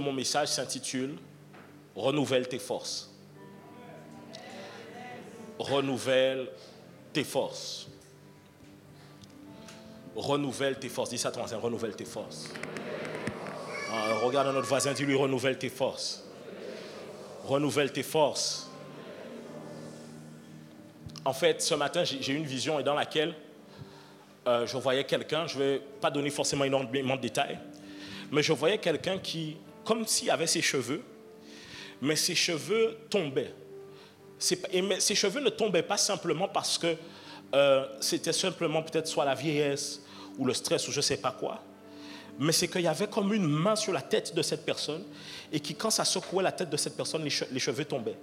mon message s'intitule « Renouvelle tes forces ». Renouvelle tes forces. Renouvelle tes forces. Dis ça à ton voisin, renouvelle tes forces. Regarde notre voisin, dis-lui, renouvelle tes forces. Renouvelle tes forces. En fait, ce matin, j'ai eu une vision dans laquelle je voyais quelqu'un, je ne vais pas donner forcément énormément de détails, mais je voyais quelqu'un qui, comme s'il avait ses cheveux, mais ses cheveux tombaient. Mais ses cheveux ne tombaient pas simplement parce que c'était simplement peut-être soit la vieillesse ou le stress ou je ne sais pas quoi, mais c'est qu'il y avait comme une main sur la tête de cette personne et qui, quand ça secouait la tête de cette personne, les cheveux tombaient.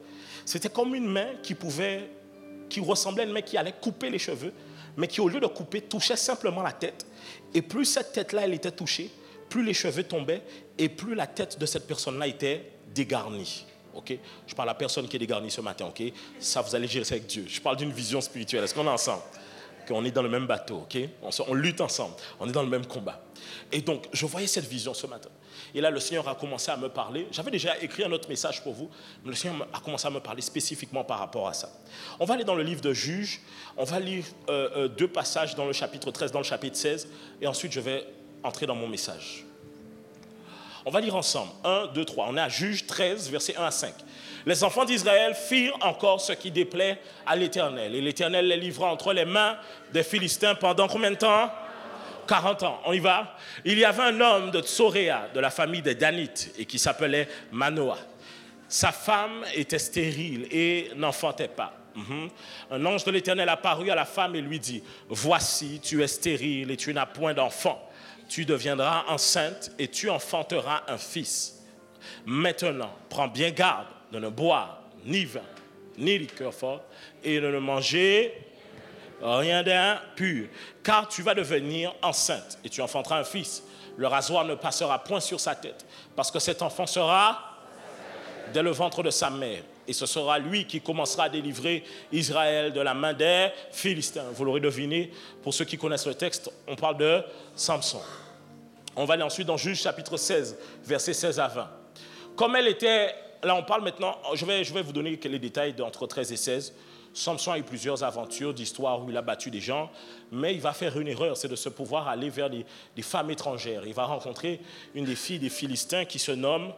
C'était comme une main qui ressemblait à une main qui allait couper les cheveux, mais qui, au lieu de couper, touchait simplement la tête. Et plus cette tête-là, elle était touchée, plus les cheveux tombaient et plus la tête de cette personne-là était dégarnie. Okay? Je parle à la personne qui est dégarnie ce matin. Okay? Ça, vous allez gérer ça avec Dieu. Je parle d'une vision spirituelle. Est-ce qu'on est ensemble? On est dans le même bateau. Okay? On lutte ensemble. On est dans le même combat. Et donc, je voyais cette vision ce matin. Et là, le Seigneur a commencé à me parler. J'avais déjà écrit un autre message pour vous, mais le Seigneur a commencé à me parler spécifiquement par rapport à ça. On va aller dans le livre de Juges. On va lire 2 passages dans le chapitre 13, dans le chapitre 16. Et ensuite, je vais entrer dans mon message. On va lire ensemble. 1, 2, 3. On est à Juges 13, versets 1 à 5. Les enfants d'Israël firent encore ce qui déplaît à l'Éternel. Et l'Éternel les livra entre les mains des Philistins pendant combien de temps? 40 ans. On y va. Il y avait un homme de Tsoréa, de la famille des Danites, et qui s'appelait Manoah. Sa femme était stérile et n'enfantait pas. Un ange de l'Éternel apparut à la femme et lui dit, « Voici, tu es stérile et tu n'as point d'enfant. Tu deviendras enceinte et tu enfanteras un fils. Maintenant, prends bien garde de ne boire ni vin, ni liqueur forte, et de ne manger rien d'impur, car tu vas devenir enceinte et tu enfanteras un fils. Le rasoir ne passera point sur sa tête, parce que cet enfant sera dès le ventre de sa mère. Et ce sera lui qui commencera à délivrer Israël de la main des Philistins. Vous l'aurez deviné, pour ceux qui connaissent le texte, on parle de Samson. On va aller ensuite dans Juges chapitre 16, versets 16 à 20. Comme elle était, là on parle maintenant, je vais vous donner les détails entre 13 et 16. Samson a eu plusieurs aventures d'histoire où il a battu des gens, mais il va faire une erreur, c'est de se pouvoir aller vers des femmes étrangères. Il va rencontrer une des filles des Philistins qui se nomme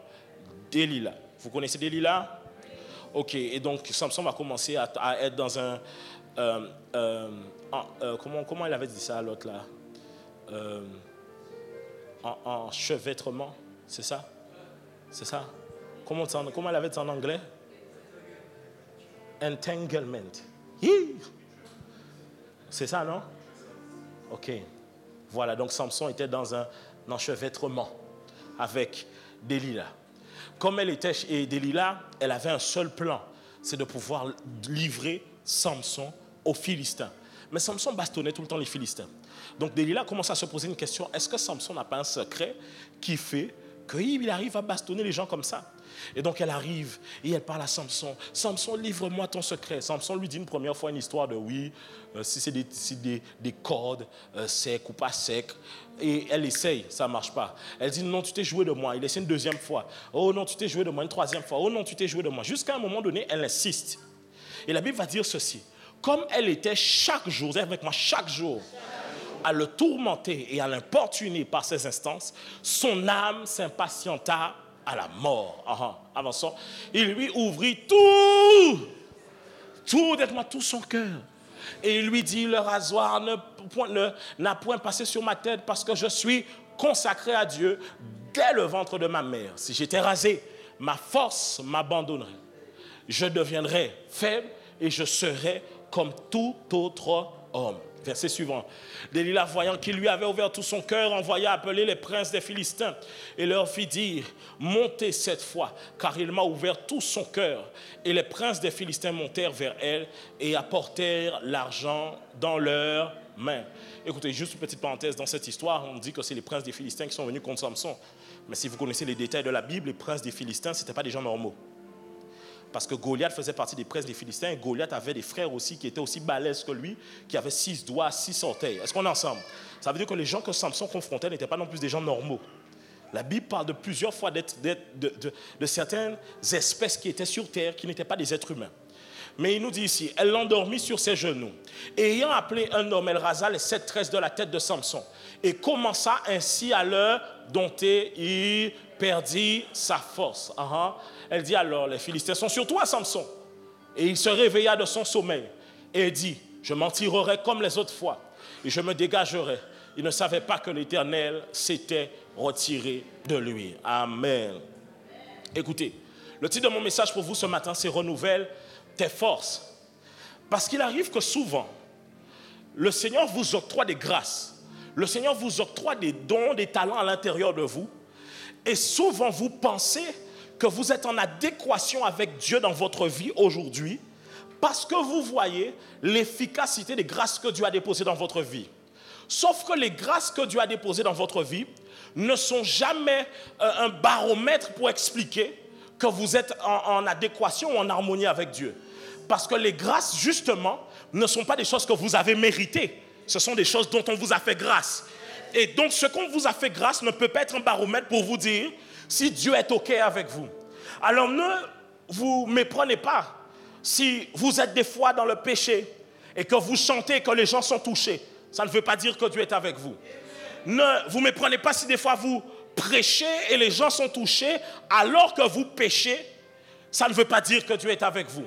Delilah. Vous connaissez Delilah? Ok, et donc Samson va commencer à être dans un... comment elle avait dit ça à l'autre là? En chevêtrement, c'est ça? C'est ça? Comment elle avait dit ça en anglais? Entanglement. C'est ça, non? Ok. Voilà, donc Samson était dans un enchevêtrement avec Delilah. Comme elle était chez Delilah, elle avait un seul plan, c'est de pouvoir livrer Samson aux Philistins. Mais Samson bastonnait tout le temps les Philistins. Donc Delilah commence à se poser une question, est-ce que Samson n'a pas un secret qui fait qu'il arrive à bastonner les gens comme ça? Et donc elle arrive et elle parle à Samson. Samson, livre-moi ton secret. Samson lui dit une première fois une histoire de si c'est des cordes, secs ou pas secs. Et elle essaye, ça ne marche pas. Elle dit non, tu t'es joué de moi. Il essaie une deuxième fois. Oh non, tu t'es joué de moi. Une troisième fois. Oh non, tu t'es joué de moi. Jusqu'à un moment donné, elle insiste. Et la Bible va dire ceci. Comme elle était chaque jour, vous êtes avec moi, chaque jour, à le tourmenter et à l'importuner par ses instances, son âme s'impatienta à la mort. Avançons. Il lui ouvrit tout, dites-moi, tout son cœur. Et il lui dit, le rasoir n'a point passé sur ma tête parce que je suis consacré à Dieu dès le ventre de ma mère. Si j'étais rasé, ma force m'abandonnerait. Je deviendrais faible et je serais comme tout autre homme. Verset suivant. Delilah, voyant qu'il lui avait ouvert tout son cœur, envoya appeler les princes des Philistins et leur fit dire, montez cette fois, car il m'a ouvert tout son cœur. Et les princes des Philistins montèrent vers elle et apportèrent l'argent dans leurs mains. Écoutez, juste une petite parenthèse, dans cette histoire, on dit que c'est les princes des Philistins qui sont venus contre Samson. Mais si vous connaissez les détails de la Bible, les princes des Philistins, ce n'étaient pas des gens normaux. Parce que Goliath faisait partie des princes des Philistins et Goliath avait des frères aussi qui étaient aussi balèzes que lui, qui avaient 6 doigts, 6 orteils. Est-ce qu'on est ensemble? Ça veut dire que les gens que Samson confrontait n'étaient pas non plus des gens normaux. La Bible parle de plusieurs fois de certaines espèces qui étaient sur terre, qui n'étaient pas des êtres humains. Mais il nous dit ici, elle l'endormit sur ses genoux. Et ayant appelé un homme, elle rasa les 7 tresses de la tête de Samson. Et commença ainsi à leur dompter, il perdit sa force. Elle dit alors, les Philistins sont sur toi, Samson. Et il se réveilla de son sommeil. Et dit, je m'en tirerai comme les autres fois. Et je me dégagerai. Il ne savait pas que l'Éternel s'était retiré de lui. Amen. Écoutez, le titre de mon message pour vous ce matin, c'est « Renouvelle tes forces ». Parce qu'il arrive que souvent, le Seigneur vous octroie des grâces. Le Seigneur vous octroie des dons, des talents à l'intérieur de vous. Et souvent, vous pensez que vous êtes en adéquation avec Dieu dans votre vie aujourd'hui parce que vous voyez l'efficacité des grâces que Dieu a déposées dans votre vie. Sauf que les grâces que Dieu a déposées dans votre vie ne sont jamais un baromètre pour expliquer que vous êtes en adéquation ou en harmonie avec Dieu. Parce que les grâces, justement, ne sont pas des choses que vous avez méritées. Ce sont des choses dont on vous a fait grâce. Et donc, ce qu'on vous a fait grâce ne peut pas être un baromètre pour vous dire si Dieu est OK avec vous. Alors, ne vous méprenez pas si vous êtes des fois dans le péché et que vous chantez et que les gens sont touchés. Ça ne veut pas dire que Dieu est avec vous. Ne vous méprenez pas si des fois vous prêchez et les gens sont touchés alors que vous péchez. Ça ne veut pas dire que Dieu est avec vous.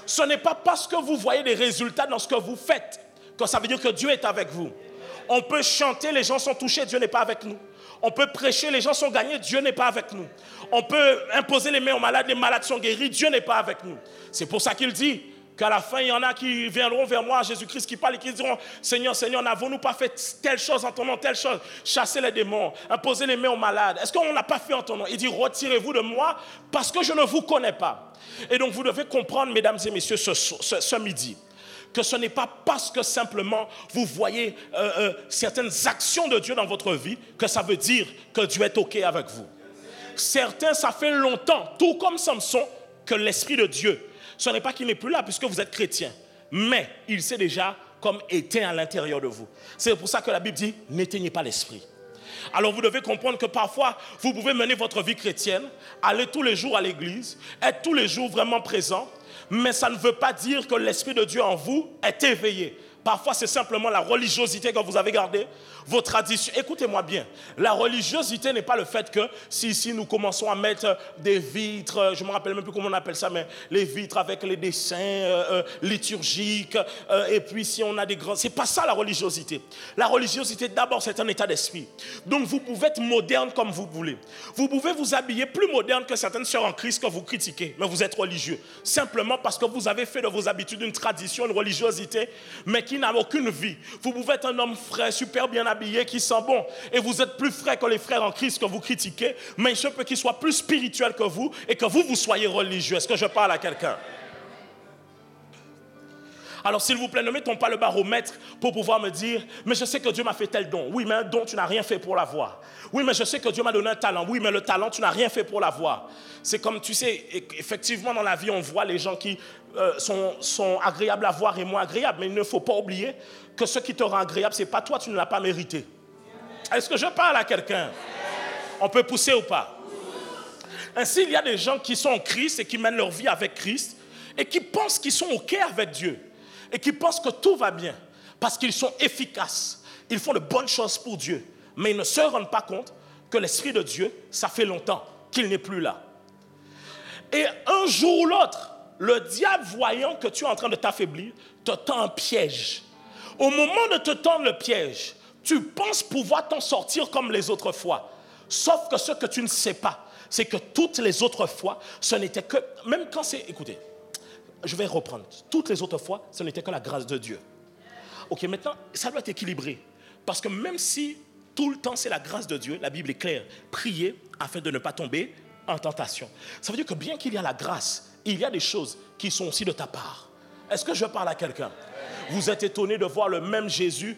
Ce n'est pas parce que vous voyez des résultats dans ce que vous faites que ça veut dire que Dieu est avec vous. On peut chanter, les gens sont touchés, Dieu n'est pas avec nous. On peut prêcher, les gens sont gagnés, Dieu n'est pas avec nous. On peut imposer les mains aux malades, les malades sont guéris, Dieu n'est pas avec nous. C'est pour ça qu'il dit qu'à la fin, il y en a qui viendront vers moi, Jésus-Christ qui parle et qui diront « Seigneur, Seigneur, n'avons-nous pas fait telle chose en ton nom, telle chose, chasser les démons, imposer les mains aux malades? Est-ce qu'on n'a pas fait en ton nom ?» Il dit « Retirez-vous de moi parce que je ne vous connais pas. » Et donc vous devez comprendre, mesdames et messieurs, ce midi, que ce n'est pas parce que simplement vous voyez certaines actions de Dieu dans votre vie que ça veut dire que Dieu est OK avec vous. Certains, ça fait longtemps, tout comme Samson, que l'Esprit de Dieu, ce n'est pas qu'il n'est plus là puisque vous êtes chrétien, mais il s'est déjà comme éteint à l'intérieur de vous. C'est pour ça que la Bible dit, n'éteignez pas l'Esprit. Alors vous devez comprendre que parfois, vous pouvez mener votre vie chrétienne, aller tous les jours à l'église, être tous les jours vraiment présent, mais ça ne veut pas dire que l'Esprit de Dieu en vous est éveillé. Parfois, c'est simplement la religiosité que vous avez gardée, vos traditions. Écoutez-moi bien, la religiosité n'est pas le fait que si nous commençons à mettre des vitres, je ne me rappelle même plus comment on appelle ça, mais les vitres avec les dessins liturgiques, et puis si on a des grands... C'est pas ça la religiosité. La religiosité, d'abord, c'est un état d'esprit. Donc, vous pouvez être moderne comme vous voulez. Vous pouvez vous habiller plus moderne que certaines sœurs en Christ que vous critiquez, mais vous êtes religieux. Simplement parce que vous avez fait de vos habitudes une tradition, une religiosité, mais qui n'a aucune vie. Vous pouvez être un homme frais, super bien habillé, qui sent bon, et vous êtes plus frais que les frères en Christ que vous critiquez, mais il se peut qu'il soit plus spirituel que vous et que vous soyez religieux. Est-ce que je parle à quelqu'un? Alors s'il vous plaît, ne mettons pas le baromètre pour pouvoir me dire « Mais je sais que Dieu m'a fait tel don. » Oui, mais un don, tu n'as rien fait pour l'avoir. Oui, mais je sais que Dieu m'a donné un talent. Oui, mais le talent, tu n'as rien fait pour l'avoir. C'est comme, tu sais, effectivement dans la vie, on voit les gens qui sont agréables à voir et moins agréables. Mais il ne faut pas oublier que ce qui te rend agréable, ce n'est pas toi, tu ne l'as pas mérité. Est-ce que je parle à quelqu'un? On peut pousser ou pas? Ainsi, il y a des gens qui sont en Christ et qui mènent leur vie avec Christ et qui pensent qu'ils sont OK avec Dieu. Et qui pensent que tout va bien parce qu'ils sont efficaces. Ils font de bonnes choses pour Dieu. Mais ils ne se rendent pas compte que l'Esprit de Dieu, ça fait longtemps qu'il n'est plus là. Et un jour ou l'autre, le diable, voyant que tu es en train de t'affaiblir, te tend un piège. Au moment de te tendre le piège, tu penses pouvoir t'en sortir comme les autres fois. Sauf que ce que tu ne sais pas, c'est que toutes les autres fois, ce n'était que... Même quand c'est... Écoutez. Je vais reprendre. Toutes les autres fois, ce n'était que la grâce de Dieu. Ok, maintenant, ça doit être équilibré. Parce que même si tout le temps c'est la grâce de Dieu, la Bible est claire, priez afin de ne pas tomber en tentation. Ça veut dire que bien qu'il y a la grâce, il y a des choses qui sont aussi de ta part. Est-ce que je parle à quelqu'un? Vous êtes étonné de voir le même Jésus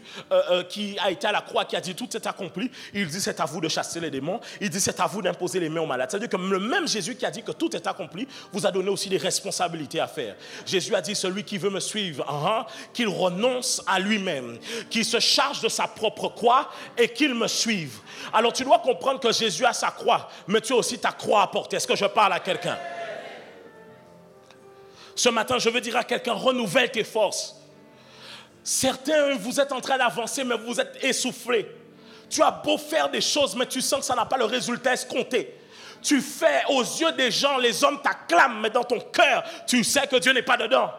qui a été à la croix, qui a dit tout est accompli. Il dit c'est à vous de chasser les démons. Il dit c'est à vous d'imposer les mains aux malades. C'est-à-dire que le même Jésus qui a dit que tout est accompli vous a donné aussi des responsabilités à faire. Jésus a dit celui qui veut me suivre, qu'il renonce à lui-même, qu'il se charge de sa propre croix et qu'il me suive. Alors tu dois comprendre que Jésus a sa croix, mais tu as aussi ta croix à porter. Est-ce que je parle à quelqu'un? Ce matin, je veux dire à quelqu'un, renouvelle tes forces. Certains, vous êtes en train d'avancer, mais vous êtes essoufflés. Tu as beau faire des choses, mais tu sens que ça n'a pas le résultat escompté. Tu fais aux yeux des gens, les hommes t'acclament, mais dans ton cœur, tu sais que Dieu n'est pas dedans.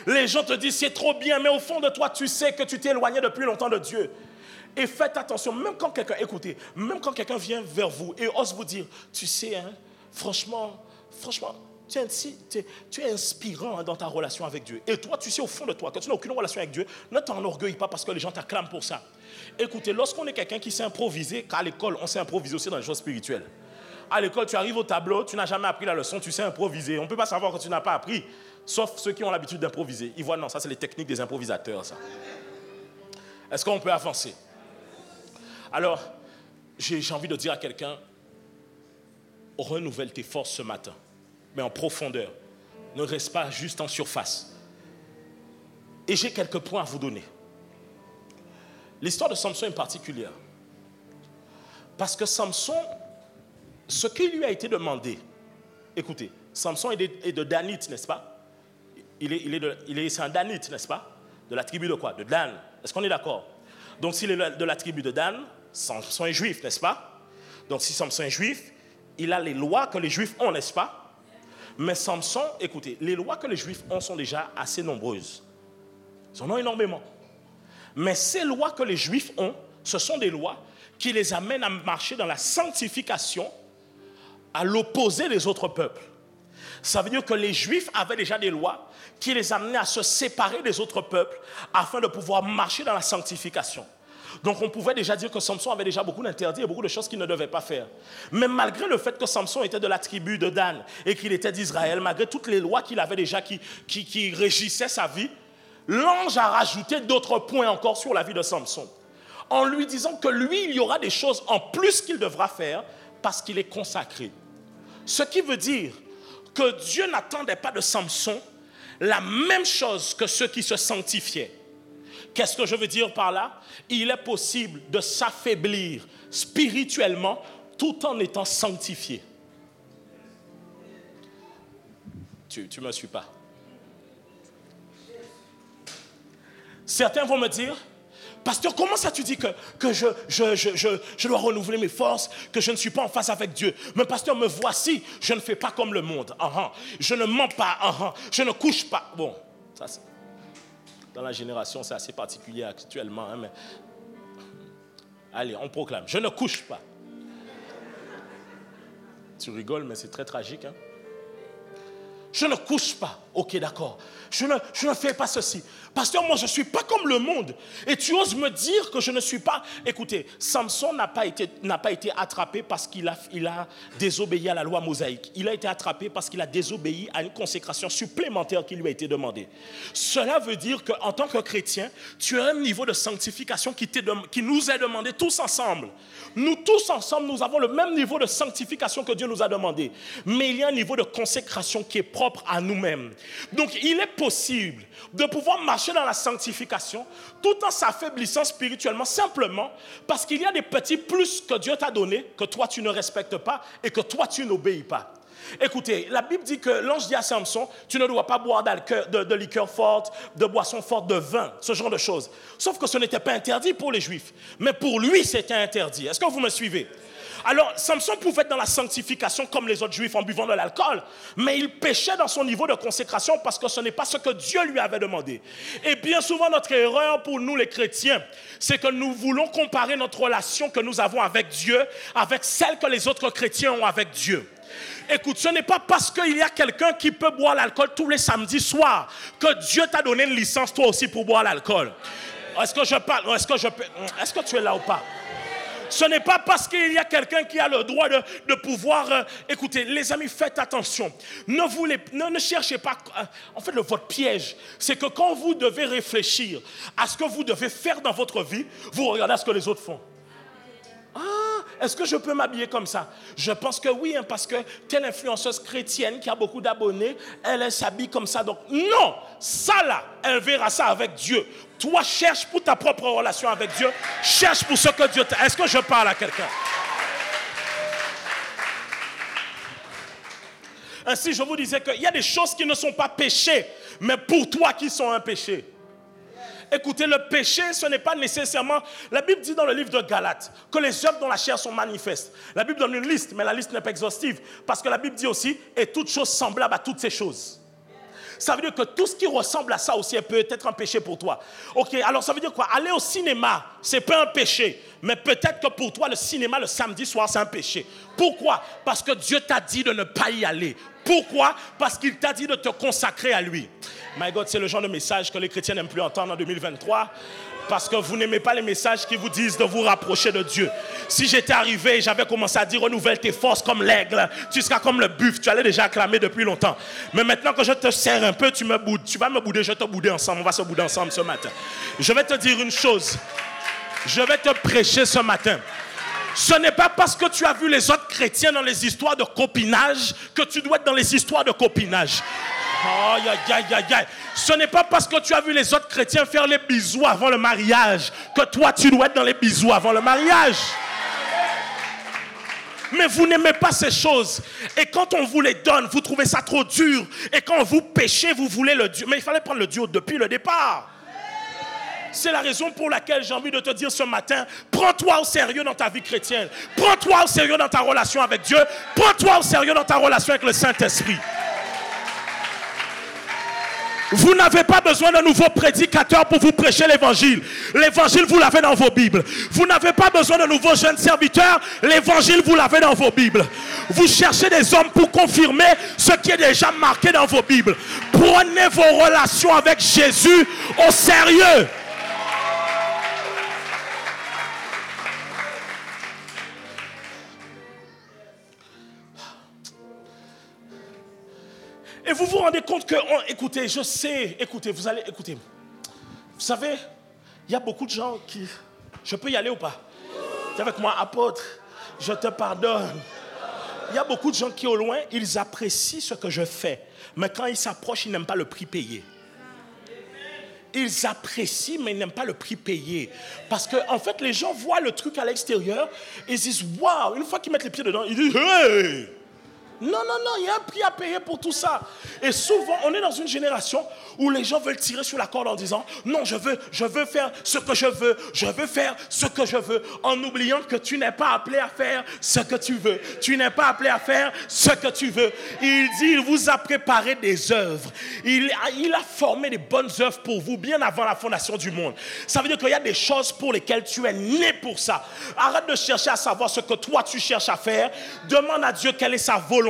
Les gens te disent c'est trop bien, mais au fond de toi, tu sais que tu t'es éloigné depuis longtemps de Dieu. Et faites attention, même quand quelqu'un, écoutez, même quand quelqu'un vient vers vous et ose vous dire, tu sais, franchement, tu es inspirant dans ta relation avec Dieu. Et toi, tu sais au fond de toi que tu n'as aucune relation avec Dieu. Ne t'enorgueille pas parce que les gens t'acclament pour ça. Écoutez, lorsqu'on est quelqu'un qui sait improviser, qu'à l'école, on sait improviser aussi dans les choses spirituelles. À l'école, tu arrives au tableau, tu n'as jamais appris la leçon, tu sais improviser. On ne peut pas savoir que tu n'as pas appris, sauf ceux qui ont l'habitude d'improviser. Ils voient, non, ça c'est les techniques des improvisateurs, ça. Est-ce qu'on peut avancer? Alors, j'ai envie de dire à quelqu'un, renouvelle tes forces ce matin. Mais en profondeur. Ne reste pas juste en surface. Et j'ai quelques points à vous donner. L'histoire de Samson est particulière. Parce que Samson, ce qui lui a été demandé, écoutez, Samson est de Danite, n'est-ce pas? C'est un Danite, n'est-ce pas? De la tribu de quoi? De Dan. Est-ce qu'on est d'accord? Donc s'il est de la tribu de Dan, Samson est juif, n'est-ce pas? Donc si Samson est juif, il a les lois que les juifs ont, n'est-ce pas? Mais Samson, écoutez, les lois que les Juifs ont sont déjà assez nombreuses. Ils en ont énormément. Mais ces lois que les Juifs ont, ce sont des lois qui les amènent à marcher dans la sanctification à l'opposé des autres peuples. Ça veut dire que les Juifs avaient déjà des lois qui les amenaient à se séparer des autres peuples afin de pouvoir marcher dans la sanctification. Donc on pouvait déjà dire que Samson avait déjà beaucoup d'interdits et beaucoup de choses qu'il ne devait pas faire. Mais malgré le fait que Samson était de la tribu de Dan et qu'il était d'Israël, malgré toutes les lois qu'il avait déjà qui régissaient sa vie, l'ange a rajouté d'autres points encore sur la vie de Samson. En lui disant que lui, il y aura des choses en plus qu'il devra faire parce qu'il est consacré. Ce qui veut dire que Dieu n'attendait pas de Samson la même chose que ceux qui se sanctifiaient. Qu'est-ce que je veux dire par là? Il est possible de s'affaiblir spirituellement tout en étant sanctifié. Tu ne me suis pas. Certains vont me dire, pasteur, comment ça tu dis que je dois renouveler mes forces, que je ne suis pas en phase avec Dieu? Mais pasteur, me voici, je ne fais pas comme le monde. Je ne mens pas. Je ne couche pas. Bon, ça c'est... Dans la génération, c'est assez particulier actuellement. Mais... Allez, on proclame. Je ne couche pas. Tu rigoles, mais c'est très tragique. Je ne couche pas. Ok, d'accord. Je ne fais pas ceci. Pasteur, moi, je ne suis pas comme le monde. Et tu oses me dire que je ne suis pas... Écoutez, Samson n'a pas été attrapé parce qu'il a désobéi à la loi mosaïque. Il a été attrapé parce qu'il a désobéi à une consécration supplémentaire qui lui a été demandée. Cela veut dire qu'en tant que chrétien, tu as un niveau de sanctification qui nous est demandé tous ensemble. Nous tous ensemble, nous avons le même niveau de sanctification que Dieu nous a demandé. Mais il y a un niveau de consécration qui est propre à nous-mêmes. Donc, il est possible de pouvoir marcher dans la sanctification tout en s'affaiblissant spirituellement, simplement parce qu'il y a des petits plus que Dieu t'a donnés, que toi tu ne respectes pas et que toi tu n'obéis pas. Écoutez, la Bible dit que l'ange dit à Samson, tu ne dois pas boire de liqueur forte, de boisson forte, de vin, ce genre de choses. Sauf que ce n'était pas interdit pour les Juifs, mais pour lui c'était interdit. Est-ce que vous me suivez? Alors, Samson pouvait être dans la sanctification comme les autres Juifs en buvant de l'alcool, mais il péchait dans son niveau de consécration parce que ce n'est pas ce que Dieu lui avait demandé. Et bien souvent, notre erreur pour nous les chrétiens, c'est que nous voulons comparer notre relation que nous avons avec Dieu avec celle que les autres chrétiens ont avec Dieu. Écoute, ce n'est pas parce qu'il y a quelqu'un qui peut boire l'alcool tous les samedis soirs que Dieu t'a donné une licence toi aussi pour boire l'alcool. Est-ce que je parle? Est-ce que tu es là ou pas? Ce n'est pas parce qu'il y a quelqu'un qui a le droit de pouvoir... écoutez, les amis, faites attention. Ne cherchez pas... en fait, votre piège, c'est que quand vous devez réfléchir à ce que vous devez faire dans votre vie, vous regardez à ce que les autres font. Est-ce que je peux m'habiller comme ça? Je pense que oui, parce que telle influenceuse chrétienne qui a beaucoup d'abonnés, elle s'habille comme ça. Donc non, ça là, elle verra ça avec Dieu. Toi, cherche pour ta propre relation avec Dieu. Cherche pour ce que Dieu t'a... Est-ce que je parle à quelqu'un? Ainsi, je vous disais qu'il y a des choses qui ne sont pas péchées, mais pour toi qui sont un péché. Écoutez, le péché, ce n'est pas nécessairement... La Bible dit dans le livre de Galates que les œuvres dans la chair sont manifestes. La Bible donne une liste, mais la liste n'est pas exhaustive. Parce que la Bible dit aussi, et toute chose semblable à toutes ces choses. Ça veut dire que tout ce qui ressemble à ça aussi peut être un péché pour toi. Ok, alors ça veut dire quoi? Aller au cinéma, c'est pas un péché. Mais peut-être que pour toi, le cinéma le samedi soir, c'est un péché. Pourquoi? Parce que Dieu t'a dit de ne pas y aller. Pourquoi? Parce qu'il t'a dit de te consacrer à lui. My God, c'est le genre de message que les chrétiens n'aiment plus entendre en 2023. Parce que vous n'aimez pas les messages qui vous disent de vous rapprocher de Dieu. Si j'étais arrivé et j'avais commencé à dire renouvelle tes forces comme l'aigle, tu seras comme le buffle, tu allais déjà acclamer depuis longtemps. Mais maintenant que je te serre un peu, tu me boudes. Tu vas me bouder, je vais te bouder ensemble. On va se bouder ensemble ce matin. Je vais te dire une chose. Je vais te prêcher ce matin. Ce n'est pas parce que tu as vu les autres chrétiens dans les histoires de copinage que tu dois être dans les histoires de copinage. Aïe, aïe, aïe, aïe. Ce n'est pas parce que tu as vu les autres chrétiens faire les bisous avant le mariage que toi tu dois être dans les bisous avant le mariage. Mais vous n'aimez pas ces choses. Et quand on vous les donne, vous trouvez ça trop dur. Et quand vous péchez, vous voulez le Dieu. Mais il fallait prendre le Dieu depuis le départ. C'est la raison pour laquelle j'ai envie de te dire ce matin, prends-toi au sérieux dans ta vie chrétienne. Prends-toi au sérieux dans ta relation avec Dieu. Prends-toi au sérieux dans ta relation avec le Saint-Esprit. Vous n'avez pas besoin d'un nouveau prédicateur pour vous prêcher l'évangile. L'évangile, vous l'avez dans vos Bibles. Vous n'avez pas besoin de nouveaux jeunes serviteurs. L'évangile, vous l'avez dans vos Bibles. Vous cherchez des hommes pour confirmer ce qui est déjà marqué dans vos Bibles. Prenez vos relations avec Jésus au sérieux. Et vous vous rendez compte que, écoutez, je sais, écoutez, vous allez, écoutez. Vous savez, il y a beaucoup de gens qui... Je peux y aller ou pas? Tu es avec moi, apôtre, je te pardonne. Il y a beaucoup de gens qui, au loin, ils apprécient ce que je fais. Mais quand ils s'approchent, ils n'aiment pas le prix payé. Ils apprécient, mais ils n'aiment pas le prix payé. Parce que, en fait, les gens voient le truc à l'extérieur, ils disent, waouh, une fois qu'ils mettent les pieds dedans, ils disent, hey! Non, il y a un prix à payer pour tout ça. Et souvent, on est dans une génération où les gens veulent tirer sur la corde en disant non, je veux faire ce que je veux faire ce que je veux, en oubliant que tu n'es pas appelé à faire ce que tu veux. Tu n'es pas appelé à faire ce que tu veux. Il dit, il vous a préparé des œuvres. Il a formé des bonnes œuvres pour vous bien avant la fondation du monde. Ça veut dire qu'il y a des choses pour lesquelles tu es né pour ça. Arrête de chercher à savoir ce que toi tu cherches à faire. Demande à Dieu quelle est sa volonté.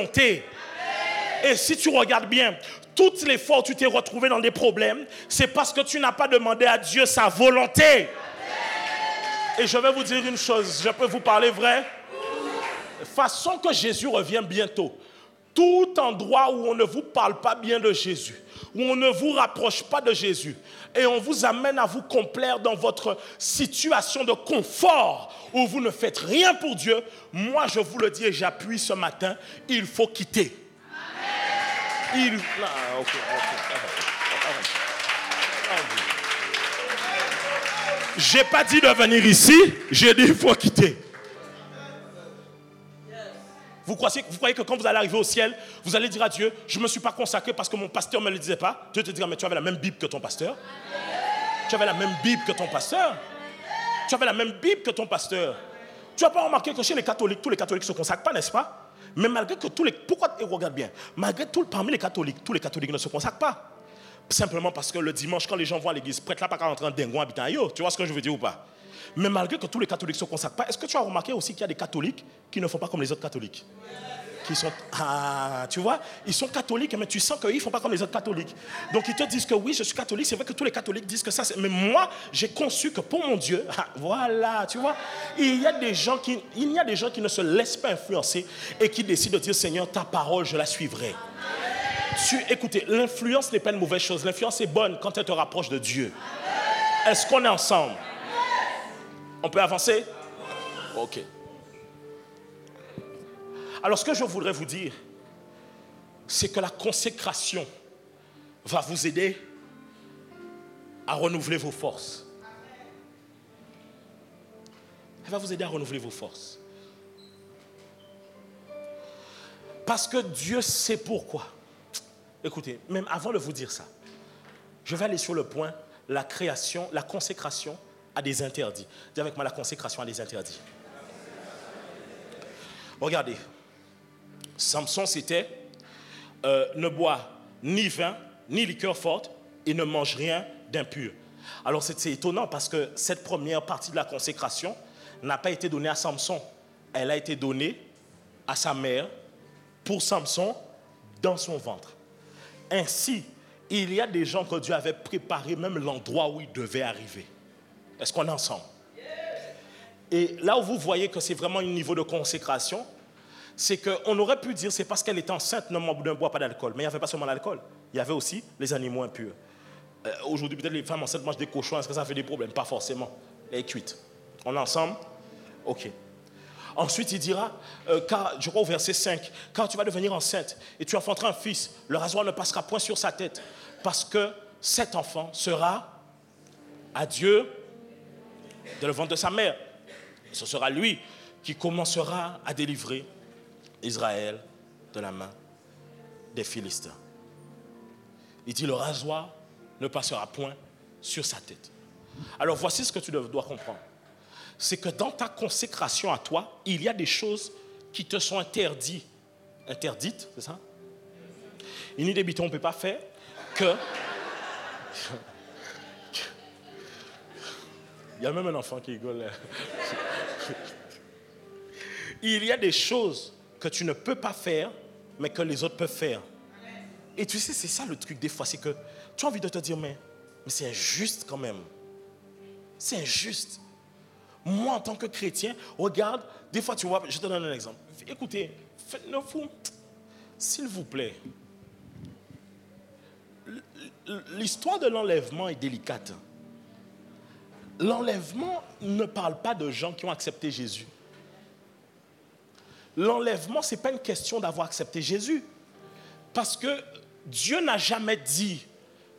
Et si tu regardes bien, toutes les fois où tu t'es retrouvé dans des problèmes, c'est parce que tu n'as pas demandé à Dieu sa volonté. Et je vais vous dire une chose, je peux vous parler vrai? Façon que Jésus revient bientôt, tout endroit où on ne vous parle pas bien de Jésus, où on ne vous rapproche pas de Jésus, et on vous amène à vous complaire dans votre situation de confort, où vous ne faites rien pour Dieu, moi je vous le dis et j'appuie ce matin, il faut quitter. J'ai pas dit de venir ici, j'ai dit il faut quitter. Vous croyez que quand vous allez arriver au ciel, vous allez dire à Dieu, je ne me suis pas consacré parce que mon pasteur ne me le disait pas. Dieu te dira, mais tu avais la même Bible que ton pasteur. Tu avais la même Bible que ton pasteur. Tu avais la même Bible que ton pasteur. Tu n'as pas remarqué que chez les catholiques, tous les catholiques ne se consacrent pas, n'est-ce pas? Mais malgré que pourquoi, regarde bien, malgré tout, parmi les catholiques, tous les catholiques ne se consacrent pas. Simplement parce que le dimanche, quand les gens vont à l'église, prêtre là, pas qu'à rentrer en dingo, habitant ailleurs. Tu vois ce que je veux dire ou pas? Mais malgré que tous les catholiques ne se consacrent pas, est-ce que tu as remarqué aussi qu'il y a des catholiques qui ne font pas comme les autres catholiques? qui sont... Ah, tu vois, ils sont catholiques, mais tu sens qu'ils ne font pas comme les autres catholiques. Donc ils te disent que oui, je suis catholique. C'est vrai que tous les catholiques disent que ça, mais moi, j'ai conçu que pour mon Dieu, voilà, tu vois, il y a des gens qui ne se laissent pas influencer et qui décident de dire, Seigneur, ta parole, je la suivrai. Écoutez, l'influence n'est pas une mauvaise chose. L'influence est bonne quand elle te rapproche de Dieu. Est-ce qu'on est ensemble? On peut avancer? Ok. Alors, ce que je voudrais vous dire, c'est que la consécration va vous aider à renouveler vos forces. Elle va vous aider à renouveler vos forces. Parce que Dieu sait pourquoi. Écoutez, même avant de vous dire ça, je vais aller sur le point, la consécration à des interdits. Dis avec moi, la consécration à des interdits. Regardez, Samson, c'était ne boit ni vin, ni liqueur forte et ne mange rien d'impur. Alors c'est étonnant parce que cette première partie de la consécration n'a pas été donnée à Samson. Elle a été donnée à sa mère pour Samson dans son ventre. Ainsi, il y a des gens que Dieu avait préparé même l'endroit où ils devaient arriver. Est-ce qu'on est ensemble? Et là où vous voyez que c'est vraiment un niveau de consécration, c'est qu'on aurait pu dire c'est parce qu'elle est enceinte, ne boit pas d'alcool. Mais il n'y avait pas seulement l'alcool, il y avait aussi les animaux impurs. Aujourd'hui, peut-être les femmes enceintes mangent des cochons, est-ce que ça fait des problèmes? Pas forcément. Elle est cuite. On est ensemble? Ok. Ensuite, il dira, car, je crois au verset 5, car tu vas devenir enceinte et tu enfanteras un fils, le rasoir ne passera point sur sa tête, parce que cet enfant sera à Dieu de le ventre de sa mère. Et ce sera lui qui commencera à délivrer Israël de la main des Philistins. Il dit, le rasoir ne passera point sur sa tête. Alors voici ce que tu dois comprendre. C'est que dans ta consécration à toi, il y a des choses qui te sont interdites. Interdites, c'est ça? Il n'y des bitons, on ne peut pas faire que... Il y a même un enfant qui rigole. Il y a des choses que tu ne peux pas faire, mais que les autres peuvent faire. Et tu sais, c'est ça le truc des fois, c'est que tu as envie de te dire, mais c'est injuste quand même. C'est injuste. Moi, en tant que chrétien, regarde, des fois, tu vois, je te donne un exemple. Écoutez, faites-le-vous, s'il vous plaît. L'histoire de l'enlèvement est délicate. L'enlèvement ne parle pas de gens qui ont accepté Jésus. L'enlèvement, ce n'est pas une question d'avoir accepté Jésus. Parce que Dieu n'a jamais dit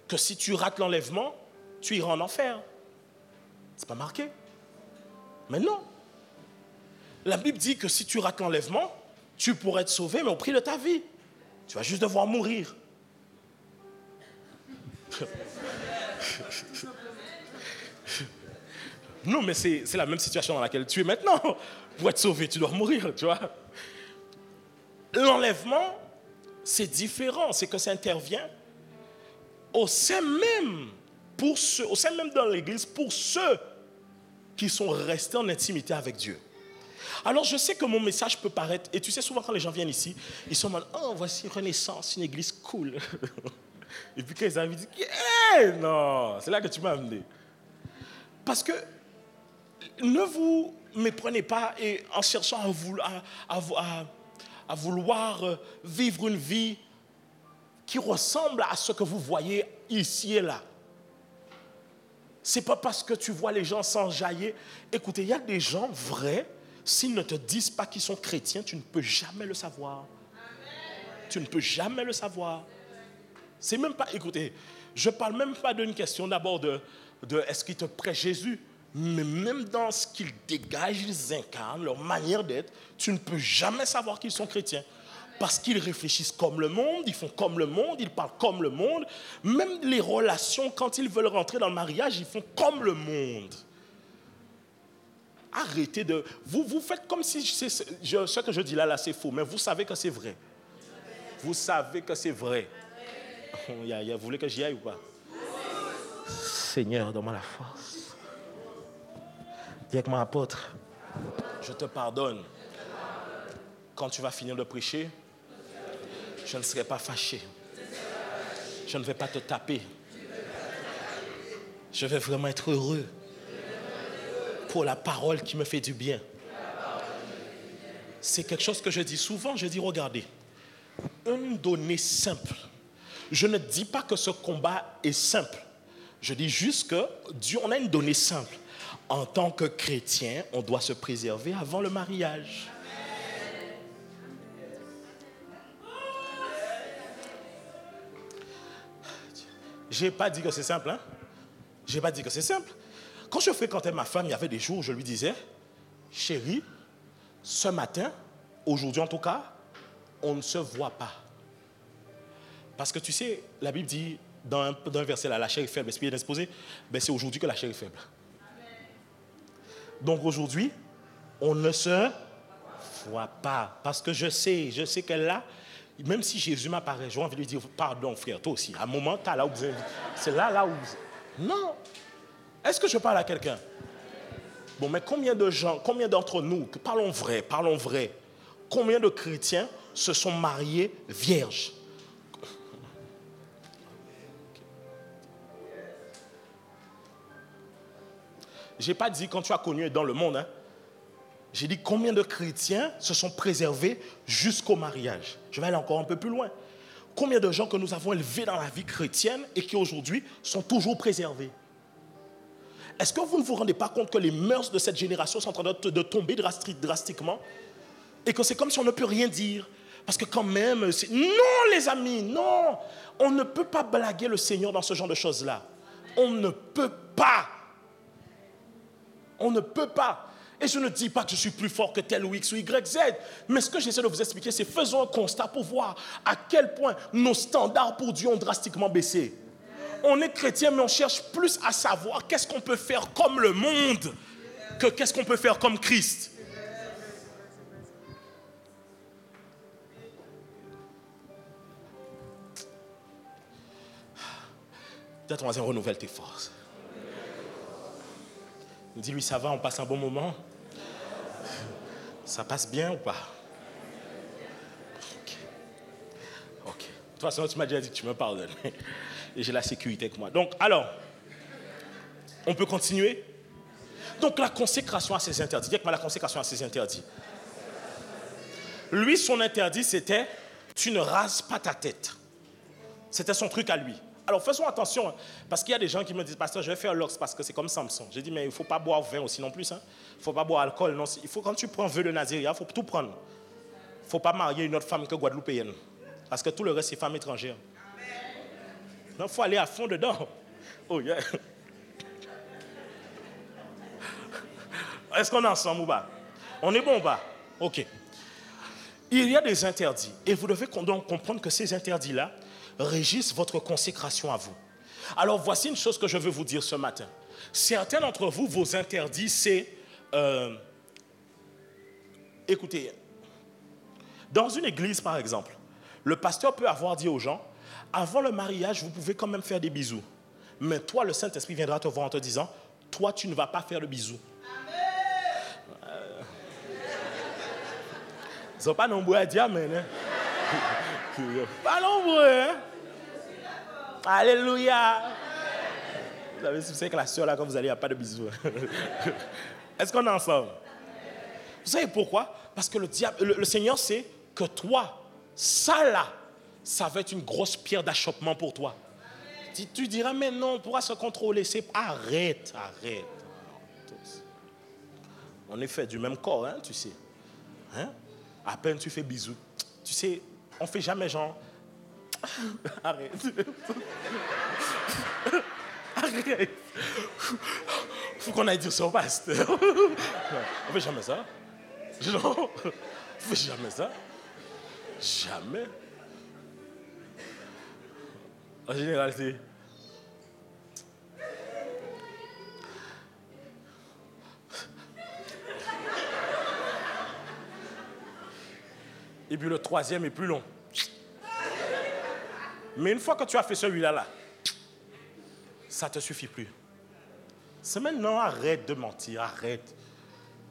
que si tu rates l'enlèvement, tu iras en enfer. Ce n'est pas marqué. Mais non. La Bible dit que si tu rates l'enlèvement, tu pourrais être sauvé, mais au prix de ta vie. Tu vas juste devoir mourir. Non, mais c'est la même situation dans laquelle tu es maintenant. Pour être sauvé, tu dois mourir, tu vois. L'enlèvement, c'est différent. C'est que ça intervient au sein même dans l'Église, pour ceux qui sont restés en intimité avec Dieu. Alors, je sais que mon message peut paraître... Et tu sais, souvent, quand les gens viennent ici, ils sont en mode, oh, voici Renaissance, une église cool. Et puis, quand ils arrivent, ils disent, hey, non, c'est là que tu m'as amené. Parce que ne vous méprenez pas et en cherchant à vouloir vivre une vie qui ressemble à ce que vous voyez ici et là. Ce n'est pas parce que tu vois les gens s'enjailler. Écoutez, il y a des gens vrais, s'ils ne te disent pas qu'ils sont chrétiens, tu ne peux jamais le savoir. Tu ne peux jamais le savoir. C'est même pas, écoutez, je ne parle même pas d'une question d'abord de est-ce qu'ils te prêchent Jésus, mais même dans ce qu'ils dégagent, ils incarnent, leur manière d'être, tu ne peux jamais savoir qu'ils sont chrétiens. Parce qu'ils réfléchissent comme le monde, ils font comme le monde, ils parlent comme le monde. Même les relations, quand ils veulent rentrer dans le mariage, ils font comme le monde. Arrêtez de... Vous faites comme si ce que je dis là, c'est faux, mais vous savez que c'est vrai. Vous savez que c'est vrai. Vous voulez que j'y aille ou pas? Seigneur, donne-moi la force. Dis avec moi, apôtre, je te pardonne Quand tu vas finir de prêcher, je ne serai pas fâché. Je ne vais pas te taper. Je vais vraiment être heureux pour la parole qui me fait du bien. C'est quelque chose que je dis souvent. Je dis, regardez, une donnée simple. Je ne dis pas que ce combat est simple. Je dis juste que Dieu, on a une donnée simple. En tant que chrétien, on doit se préserver avant le mariage. Je n'ai pas dit que c'est simple, hein? Je n'ai pas dit que c'est simple. Quand je fréquentais ma femme, il y avait des jours où je lui disais, chérie, ce matin, aujourd'hui en tout cas, on ne se voit pas. Parce que tu sais, la Bible dit, dans un verset là, la chair est faible, l'esprit est disposé, ben c'est aujourd'hui que la chair est faible. Donc aujourd'hui, on ne se voit pas. Parce que je sais que là, même si Jésus m'apparaît, j'ai envie de lui dire, pardon frère, toi aussi. À un moment, tu as là où vous êtes. C'est là où vous êtes. Non. Est-ce que je parle à quelqu'un? Bon, mais combien de gens, combien d'entre nous, parlons vrai, combien de chrétiens se sont mariés vierges? Je n'ai pas dit quand tu as connu dans le monde, hein. J'ai dit combien de chrétiens se sont préservés jusqu'au mariage. Je vais aller encore un peu plus loin. Combien de gens que nous avons élevés dans la vie chrétienne et qui aujourd'hui sont toujours préservés? Est-ce que vous ne vous rendez pas compte que les mœurs de cette génération sont en train de tomber drastiquement et que c'est comme si on ne peut rien dire? Parce que quand même, non les amis, non. On ne peut pas blaguer le Seigneur dans ce genre de choses-là. On ne peut pas. On ne peut pas. Et je ne dis pas que je suis plus fort que tel ou X ou Y, Z. Mais ce que j'essaie de vous expliquer, c'est faisons un constat pour voir à quel point nos standards pour Dieu ont drastiquement baissé. On est chrétien, mais on cherche plus à savoir qu'est-ce qu'on peut faire comme le monde que qu'est-ce qu'on peut faire comme Christ. Dis-toi, voisin, renouvelle tes forces. Dis-lui, ça va, on passe un bon moment. Ça passe bien ou pas? Ok. De toute façon, tu m'as déjà dit que tu me pardonnes. Et j'ai la sécurité avec moi. Donc, alors, on peut continuer? Donc, la consécration à ses interdits. Dis-moi la consécration à ses interdits. Lui, son interdit, c'était, tu ne rases pas ta tête. C'était son truc à lui. Alors faisons attention, hein, parce qu'il y a des gens qui me disent, pasteur, je vais faire l'ox parce que c'est comme Samson. J'ai dit, mais il ne faut pas boire vin aussi non plus. Hein. Il ne faut pas boire alcool. Non. Il faut, quand tu prends vœu de Naziria, il faut tout prendre. Il ne faut pas marier une autre femme que guadeloupéenne. Parce que tout le reste, c'est femmes étrangères. Non, il faut aller à fond dedans. Oh yeah. Est-ce qu'on est ensemble ou pas? On est bon ou pas? Ok. Il y a des interdits. Et vous devez donc comprendre que ces interdits-là régissent votre consécration à vous. Alors voici une chose que je veux vous dire ce matin. Certains d'entre vous, vos interdits, c'est... écoutez, dans une église par exemple, le pasteur peut avoir dit aux gens, avant le mariage, vous pouvez quand même faire des bisous. Mais toi, le Saint-Esprit viendra te voir en te disant, toi, tu ne vas pas faire de bisous. Ils n'ont pas nombreux à dire, mais... Pas nombreux, hein? Alléluia. Vous avez c'est que la soeur, là, quand vous allez, il n'y a pas de bisous. Est-ce qu'on est ensemble? Vous savez pourquoi? Parce que le Seigneur sait que toi, ça là, ça va être une grosse pierre d'achoppement pour toi. Tu diras, mais non, on pourra se contrôler. Arrête. On est fait du même corps, hein, tu sais. Hein? À peine tu fais bisous. Tu sais, on ne fait jamais genre... Arrête. Arrête. Faut qu'on aille dire ça au pasteur. On fait jamais ça. Non. On fait jamais ça. Jamais. En général, c'est... Et puis le troisième est plus long. Mais une fois que tu as fait celui-là, ça ne te suffit plus. C'est maintenant, arrête de mentir, arrête.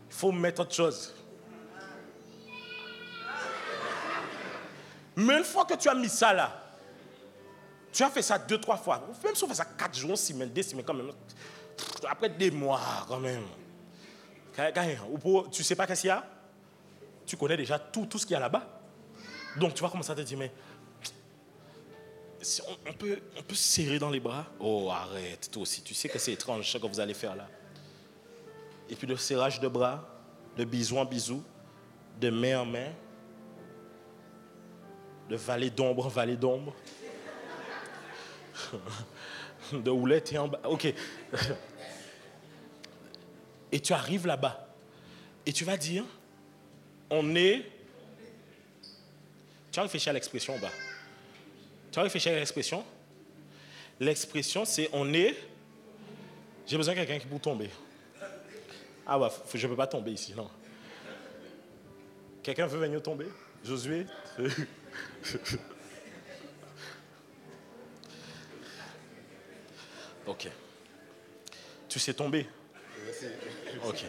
Il faut mettre autre chose. Mais une fois que tu as mis ça là, tu as fait ça 2-3 fois, même si on fait ça 4 jours, 6 semaines, 2 semaines quand même, après des mois quand même. Tu ne sais pas qu'est-ce qu'il y a? Tu connais déjà tout ce qu'il y a là-bas. Donc tu vas commencer à te dire, mais on peut se serrer dans les bras. Oh, arrête, toi aussi, tu sais que c'est étrange ce que vous allez faire là. Et puis de serrage de bras, de bisou en bisou, de main en main, de vallée d'ombre en vallée d'ombre, de houlette et en bas. Ok. Et tu arrives là-bas et tu vas dire, on est... Tu as réfléchi à l'expression en bas. Tu as réfléchi à l'expression? L'expression, c'est on est... J'ai besoin de quelqu'un qui peut tomber. Ah ouais, je ne peux pas tomber ici, non. Quelqu'un veut venir tomber? Josué? Ok. Tu sais tomber? Ok.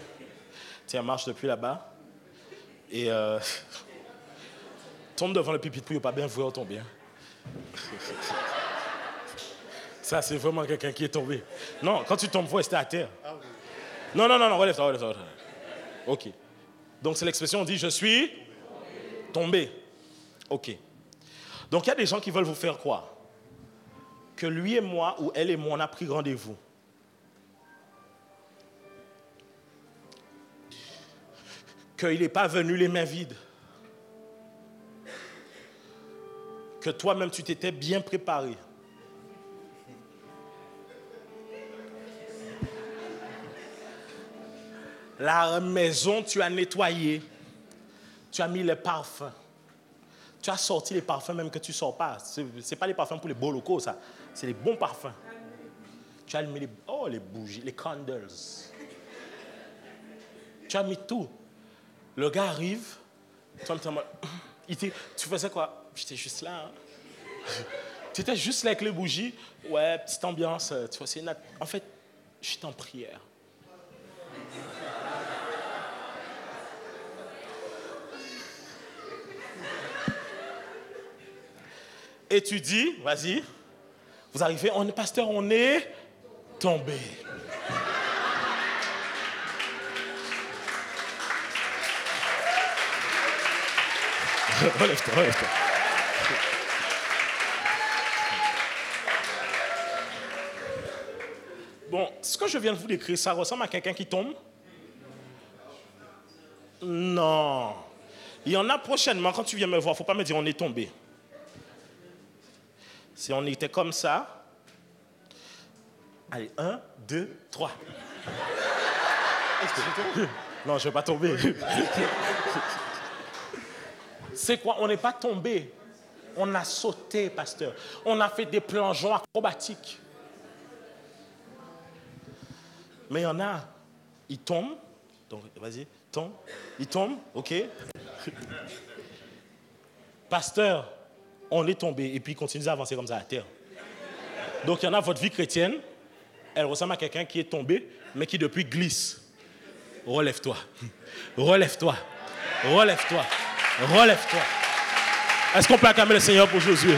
Tiens, marche depuis là-bas. Et tombe devant le pupitre pour ne pas bien voir tomber. Ça, c'est vraiment quelqu'un qui est tombé. Non, quand tu tombes, il faut rester à terre. Non, relève-toi. Ok. Donc, c'est l'expression, on dit, je suis tombé. Ok. Donc, il y a des gens qui veulent vous faire croire que lui et moi, ou elle et moi, on a pris rendez-vous. Qu'il n'est pas venu les mains vides. Que toi-même, tu t'étais bien préparé. La maison, tu as nettoyé. Tu as mis les parfums. Tu as sorti les parfums même que tu ne sors pas. Ce n'est pas les parfums pour les beaux locaux, ça. C'est les bons parfums. Tu as mis les bougies, les candles. Tu as mis tout. Le gars arrive. Tu faisais quoi? J'étais juste là. Hein. Tu étais juste là avec les bougies. Ouais, petite ambiance. Tu vois, en fait, je suis en prière. Et tu dis, vas-y, vous arrivez, pasteur, on est tombé. Relève-toi. Bon, ce que je viens de vous décrire, ça ressemble à quelqu'un qui tombe? Non. Il y en a prochainement, quand tu viens me voir, il ne faut pas me dire on est tombé. Si on était comme ça, allez, 1, 2, 3. Non, je ne vais pas tomber. C'est quoi? On n'est pas tombé. On a sauté, pasteur. On a fait des plongeons acrobatiques. Mais il y en a, ils tombent. Donc, vas-y, tombe. Ils tombent, ok. Pasteur, on est tombé et puis il continue à avancer comme ça à terre. Donc il y en a, votre vie chrétienne, elle ressemble à quelqu'un qui est tombé, mais qui depuis glisse. Relève-toi. Relève-toi. Relève-toi. Relève-toi. Est-ce qu'on peut acclamer le Seigneur pour Josué?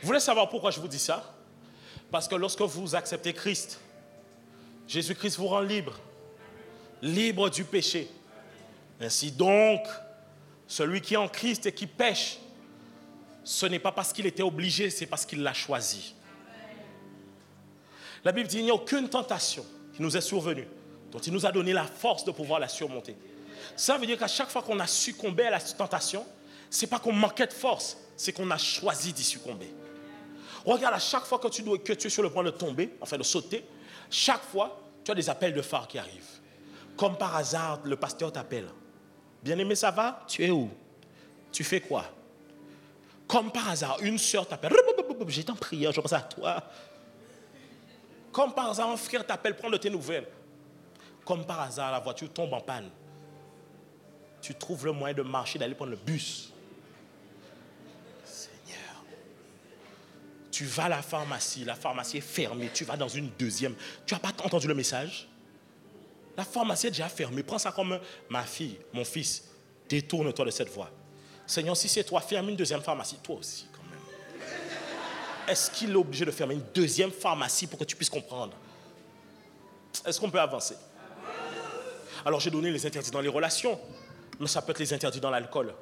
Vous voulez savoir pourquoi je vous dis ça? Parce que lorsque vous acceptez Christ, Jésus-Christ vous rend libre. Libre du péché. Ainsi donc, celui qui est en Christ et qui pêche, ce n'est pas parce qu'il était obligé, c'est parce qu'il l'a choisi. La Bible dit qu'il n'y a aucune tentation qui nous est survenue, dont il nous a donné la force de pouvoir la surmonter. Ça veut dire qu'à chaque fois qu'on a succombé à la tentation, ce n'est pas qu'on manquait de force, c'est qu'on a choisi d'y succomber. Regarde, à chaque fois que tu es sur le point de tomber, enfin de sauter, chaque fois, tu as des appels de phare qui arrivent. Comme par hasard, le pasteur t'appelle. Bien-aimé, ça va? Tu es où? Tu fais quoi? Comme par hasard, une sœur t'appelle. J'étais en prière, je pense à toi. Comme par hasard, un frère t'appelle, prends de tes nouvelles. Comme par hasard, la voiture tombe en panne. Tu trouves le moyen de marcher, d'aller prendre le bus. Seigneur. Tu vas à la pharmacie est fermée, tu vas dans une deuxième. Tu n'as pas entendu le message? La pharmacie est déjà fermée. Prends ça comme ma fille, mon fils. Détourne-toi de cette voie. Seigneur, si c'est toi, ferme une deuxième pharmacie. Toi aussi, quand même. Est-ce qu'il est obligé de fermer une deuxième pharmacie pour que tu puisses comprendre? Est-ce qu'on peut avancer? Alors, j'ai donné les interdits dans les relations, mais ça peut être les interdits dans l'alcool.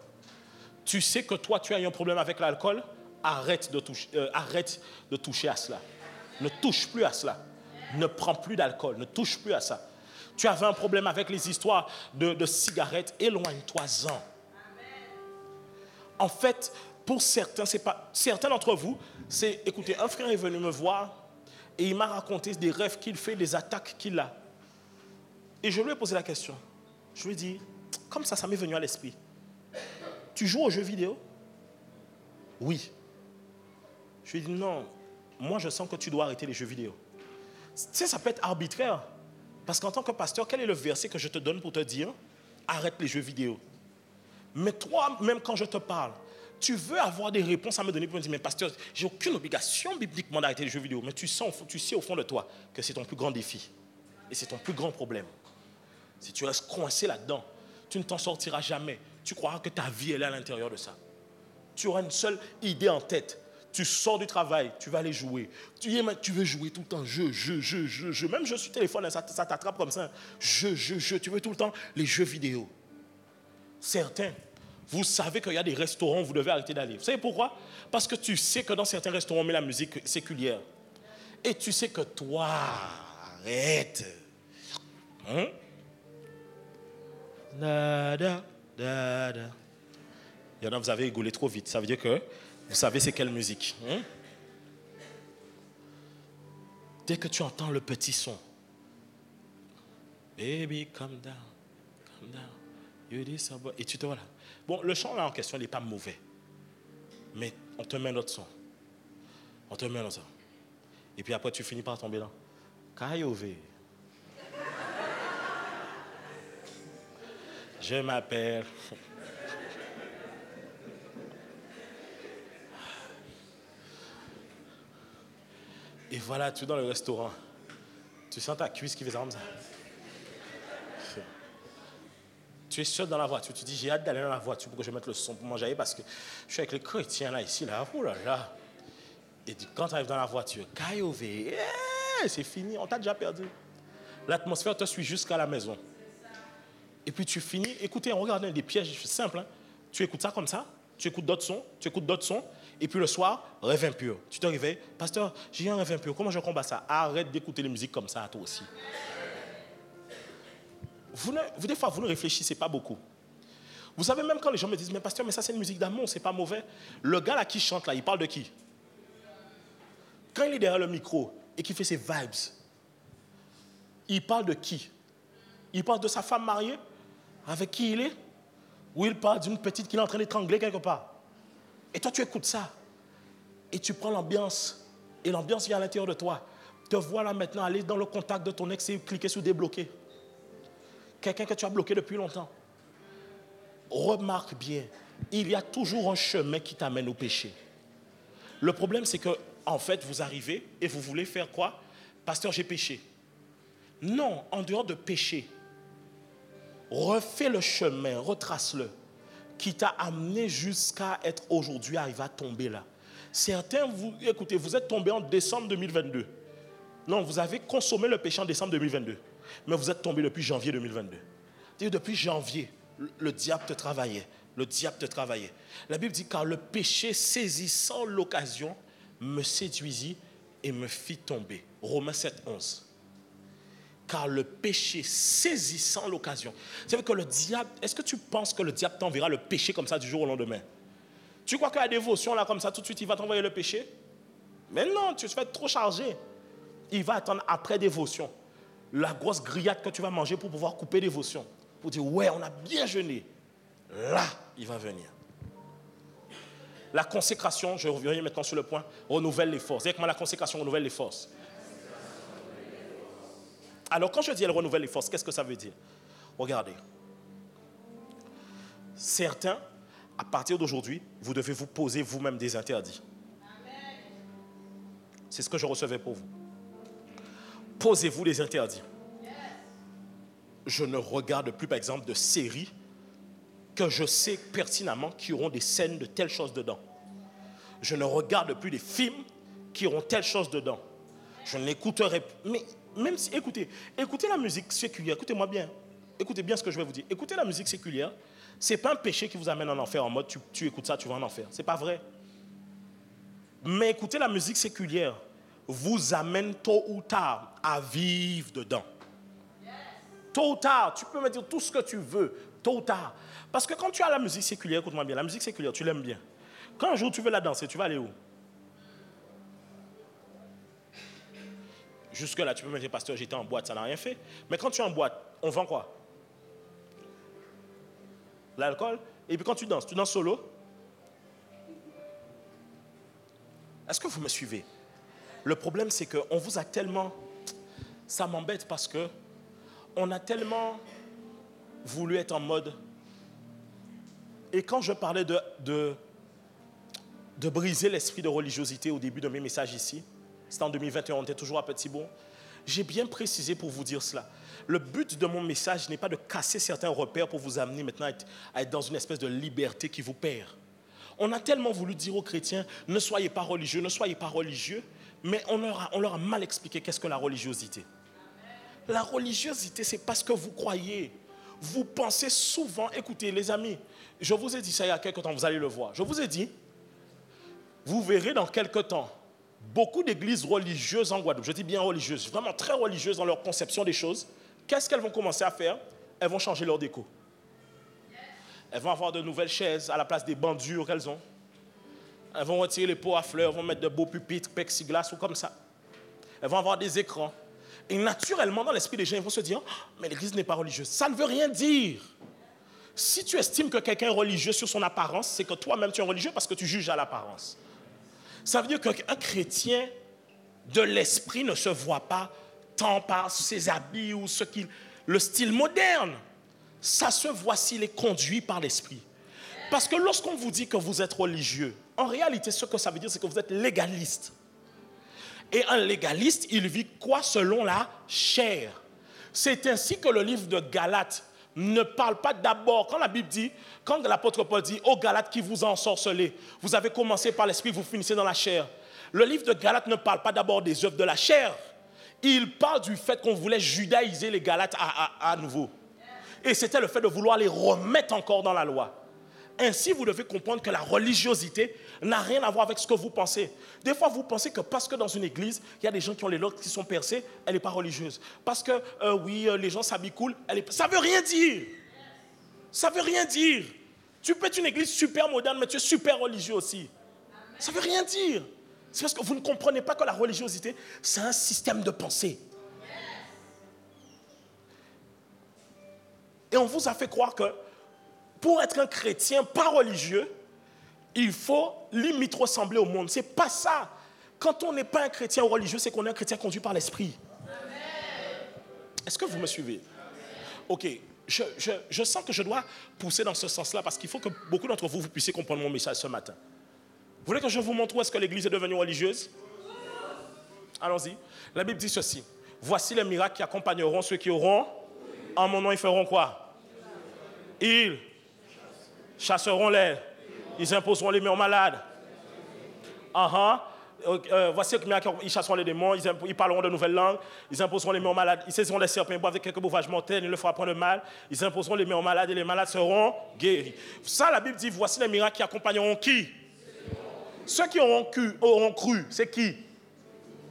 Tu sais que toi, tu as eu un problème avec l'alcool? Arrête de toucher à cela. Ne touche plus à cela. Ne prends plus d'alcool. Ne touche plus à ça. Tu avais un problème avec les histoires de cigarettes, éloigne-toi-en. En fait, pour certains, certains d'entre vous, écoutez, un frère est venu me voir et il m'a raconté des rêves qu'il fait, des attaques qu'il a. Et je lui ai posé la question. Je lui ai dit, comme ça m'est venu à l'esprit. Tu joues aux jeux vidéo? Oui. Je lui ai dit, non, moi je sens que tu dois arrêter les jeux vidéo. Tu sais, ça peut être arbitraire. Parce qu'en tant que pasteur, quel est le verset que je te donne pour te dire, arrête les jeux vidéo? Mais toi, même quand je te parle, tu veux avoir des réponses à me donner pour me dire, mais pasteur, j'ai aucune obligation bibliquement d'arrêter les jeux vidéo. Mais tu sais au fond de toi que c'est ton plus grand défi. Et c'est ton plus grand problème. Si tu restes coincé là-dedans, tu ne t'en sortiras jamais. Tu croiras que ta vie elle est à l'intérieur de ça. Tu auras une seule idée en tête. Tu sors du travail, tu vas aller jouer. Tu veux jouer tout le temps, jeu. Même jeu sur téléphone, ça t'attrape comme ça. Jeu. Tu veux tout le temps les jeux vidéo. Certains, vous savez qu'il y a des restaurants où vous devez arrêter d'aller. Vous savez pourquoi? Parce que tu sais que dans certains restaurants, on met la musique séculière. Et tu sais que toi, arrête. Da. Il y en a, vous avez rigolé trop vite. Ça veut dire que vous savez c'est quelle musique. Dès que tu entends le petit son. Baby, calm down. You did so et tu te vois là. Bon, le chant là en question, il n'est pas mauvais. Mais on te met un autre son. Et puis après, tu finis par tomber là. Kayové. Je m'appelle. Et voilà, tu es dans le restaurant. Tu sens ta cuisse qui fait ça comme ça. Tu es seul dans la voiture. Tu dis, j'ai hâte d'aller dans la voiture pour que je mette le son pour manger parce que je suis avec les chrétiens là, ici, là. Oh là là. Et quand tu arrives dans la voiture, Kayové, c'est fini, on t'a déjà perdu. L'atmosphère te suit jusqu'à la maison. Et puis tu finis, écoutez, on regarde des pièges simples. Hein. Tu écoutes ça comme ça, tu écoutes d'autres sons, et puis le soir, rêve impur. Tu te réveilles, pasteur, j'ai eu un rêve impur, comment je combats ça? Arrête d'écouter les musiques comme ça, toi aussi. Des fois, vous ne réfléchissez pas beaucoup. Vous savez, même quand les gens me disent, mais pasteur, mais ça c'est une musique d'amour, c'est pas mauvais. Le gars là qui chante là, il parle de qui? Quand il est derrière le micro et qu'il fait ses vibes, il parle de qui? Il parle de sa femme mariée, avec qui il est? Ou il parle d'une petite qu'il est en train d'étrangler quelque part? Et toi, tu écoutes ça. Et tu prends l'ambiance. Et l'ambiance vient à l'intérieur de toi. Te voilà maintenant aller dans le contact de ton ex et cliquer sur débloquer. Quelqu'un que tu as bloqué depuis longtemps. Remarque bien, il y a toujours un chemin qui t'amène au péché. Le problème, c'est que, en fait, vous arrivez et vous voulez faire quoi? Pasteur, j'ai péché. Non, en dehors de péché, refais le chemin, retrace-le, qui t'a amené jusqu'à être aujourd'hui arrivé à tomber là. Certains, écoutez, vous êtes tombés en décembre 2022. Non, vous avez consommé le péché en décembre 2022. Mais vous êtes tombés depuis janvier 2022. C'est-à-dire depuis janvier, le diable te travaillait. La Bible dit, car le péché saisissant l'occasion me séduisit et me fit tomber. Romains 7, 11. Car le péché saisissant l'occasion. C'est-à-dire que le diable, est-ce que tu penses que le diable t'enverra le péché comme ça du jour au lendemain? Tu crois que la dévotion là comme ça, tout de suite, il va t'envoyer le péché? Mais non, tu vas être trop chargé. Il va attendre après dévotion. La grosse grillade que tu vas manger pour pouvoir couper dévotion. Pour dire, ouais, on a bien jeûné. Là, il va venir. La consécration, je reviens maintenant sur le point, renouvelle les forces. Avec moi, la consécration renouvelle les forces. Alors, quand je dis elle renouvelle les forces, qu'est-ce que ça veut dire? Regardez. Certains, à partir d'aujourd'hui, vous devez vous poser vous-même des interdits. C'est ce que je recevais pour vous. Posez-vous des interdits. je ne regarde plus, par exemple, de séries que je sais pertinemment qui auront des scènes de telles choses dedans. Je ne regarde plus des films qui auront telle chose dedans. Je n'écouterai plus. Mais même si, écoutez la musique séculière, écoutez-moi bien. Écoutez bien ce que je vais vous dire. Écoutez la musique séculière, ce n'est pas un péché qui vous amène en enfer en mode tu écoutes ça, tu vas en enfer. Ce n'est pas vrai. Mais écoutez la musique séculière vous amène tôt ou tard à vivre dedans. Tôt ou tard, tu peux me dire tout ce que tu veux, tôt ou tard. Parce que quand tu as la musique séculière, écoute-moi bien, la musique séculière, tu l'aimes bien. Quand un jour tu veux la danser, tu vas aller où? Jusque-là, tu peux me dire, pasteur, j'étais en boîte, ça n'a rien fait. Mais quand tu es en boîte, on vend quoi? L'alcool. Et puis quand tu danses solo? Est-ce que vous me suivez? Le problème, c'est qu'on vous a tellement... Ça m'embête parce que on a tellement voulu être en mode... Et quand je parlais de briser l'esprit de religiosité au début de mes messages ici, c'était en 2021, on était toujours à Petit-Bourg, j'ai bien précisé pour vous dire cela. Le but de mon message n'est pas de casser certains repères pour vous amener maintenant à être dans une espèce de liberté qui vous perd. On a tellement voulu dire aux chrétiens, ne soyez pas religieux, mais on leur a mal expliqué qu'est-ce que la religiosité. La religiosité, c'est parce que vous croyez. Vous pensez souvent, écoutez les amis, je vous ai dit ça il y a quelques temps, vous allez le voir. Je vous ai dit, vous verrez dans quelques temps, beaucoup d'églises religieuses en Guadeloupe, je dis bien religieuses, vraiment très religieuses dans leur conception des choses, qu'est-ce qu'elles vont commencer à faire? Elles vont changer leur déco. Elles vont avoir de nouvelles chaises à la place des bancs durs qu'elles ont. Elles vont retirer les pots à fleurs, vont mettre de beaux pupitres, plexiglas ou comme ça. Elles vont avoir des écrans. Et naturellement, dans l'esprit des gens, ils vont se dire, oh, mais l'église n'est pas religieuse. Ça ne veut rien dire. Si tu estimes que quelqu'un est religieux sur son apparence, c'est que toi-même tu es religieux parce que tu juges à l'apparence. Ça veut dire qu'un chrétien de l'esprit ne se voit pas tant par ses habits ou le style moderne. Ça se voit s'il est conduit par l'esprit. Parce que lorsqu'on vous dit que vous êtes religieux, en réalité, ce que ça veut dire, c'est que vous êtes légaliste. Et un légaliste, il vit quoi selon la chair? C'est ainsi que le livre de Galates ne parle pas d'abord, quand la Bible dit, quand l'apôtre Paul dit, ô Galates qui vous ensorcelez, vous avez commencé par l'esprit, vous finissez dans la chair. Le livre de Galates ne parle pas d'abord des œuvres de la chair. Il parle du fait qu'on voulait judaïser les Galates à nouveau. Et c'était le fait de vouloir les remettre encore dans la loi. Ainsi, vous devez comprendre que la religiosité n'a rien à voir avec ce que vous pensez. Des fois, vous pensez que parce que dans une église, il y a des gens qui ont les locks qui sont percés, elle n'est pas religieuse. Parce que, les gens s'habillent cool, ça ne veut rien dire. Ça ne veut rien dire. Tu peux être une église super moderne, mais tu es super religieux aussi. Ça ne veut rien dire. C'est parce que vous ne comprenez pas que la religiosité, c'est un système de pensée. Et on vous a fait croire que pour être un chrétien pas religieux, il faut limite ressembler au monde. Ce n'est pas ça. Quand on n'est pas un chrétien religieux, c'est qu'on est un chrétien conduit par l'esprit. Est-ce que vous me suivez? Ok, je sens que je dois pousser dans ce sens-là parce qu'il faut que beaucoup d'entre vous puissiez comprendre mon message ce matin. Vous voulez que je vous montre où est-ce que l'Église est devenue religieuse? Allons-y. La Bible dit ceci. Voici les miracles qui accompagneront ceux qui auront. En mon nom, ils feront quoi? Ils chasseront les. Ils imposeront les mains aux malades. Voici les miracles, ils chasseront les démons, ils parleront de nouvelles langues, ils imposeront les mains aux malades, ils saisiront les serpents, ils boivent avec quelques breuvages mortels, ils ne leur feront point de mal, ils imposeront les mains aux malades et les malades seront guéris. Ça, la Bible dit, voici les miracles qui accompagneront qui? Ceux qui auront cru, c'est qui?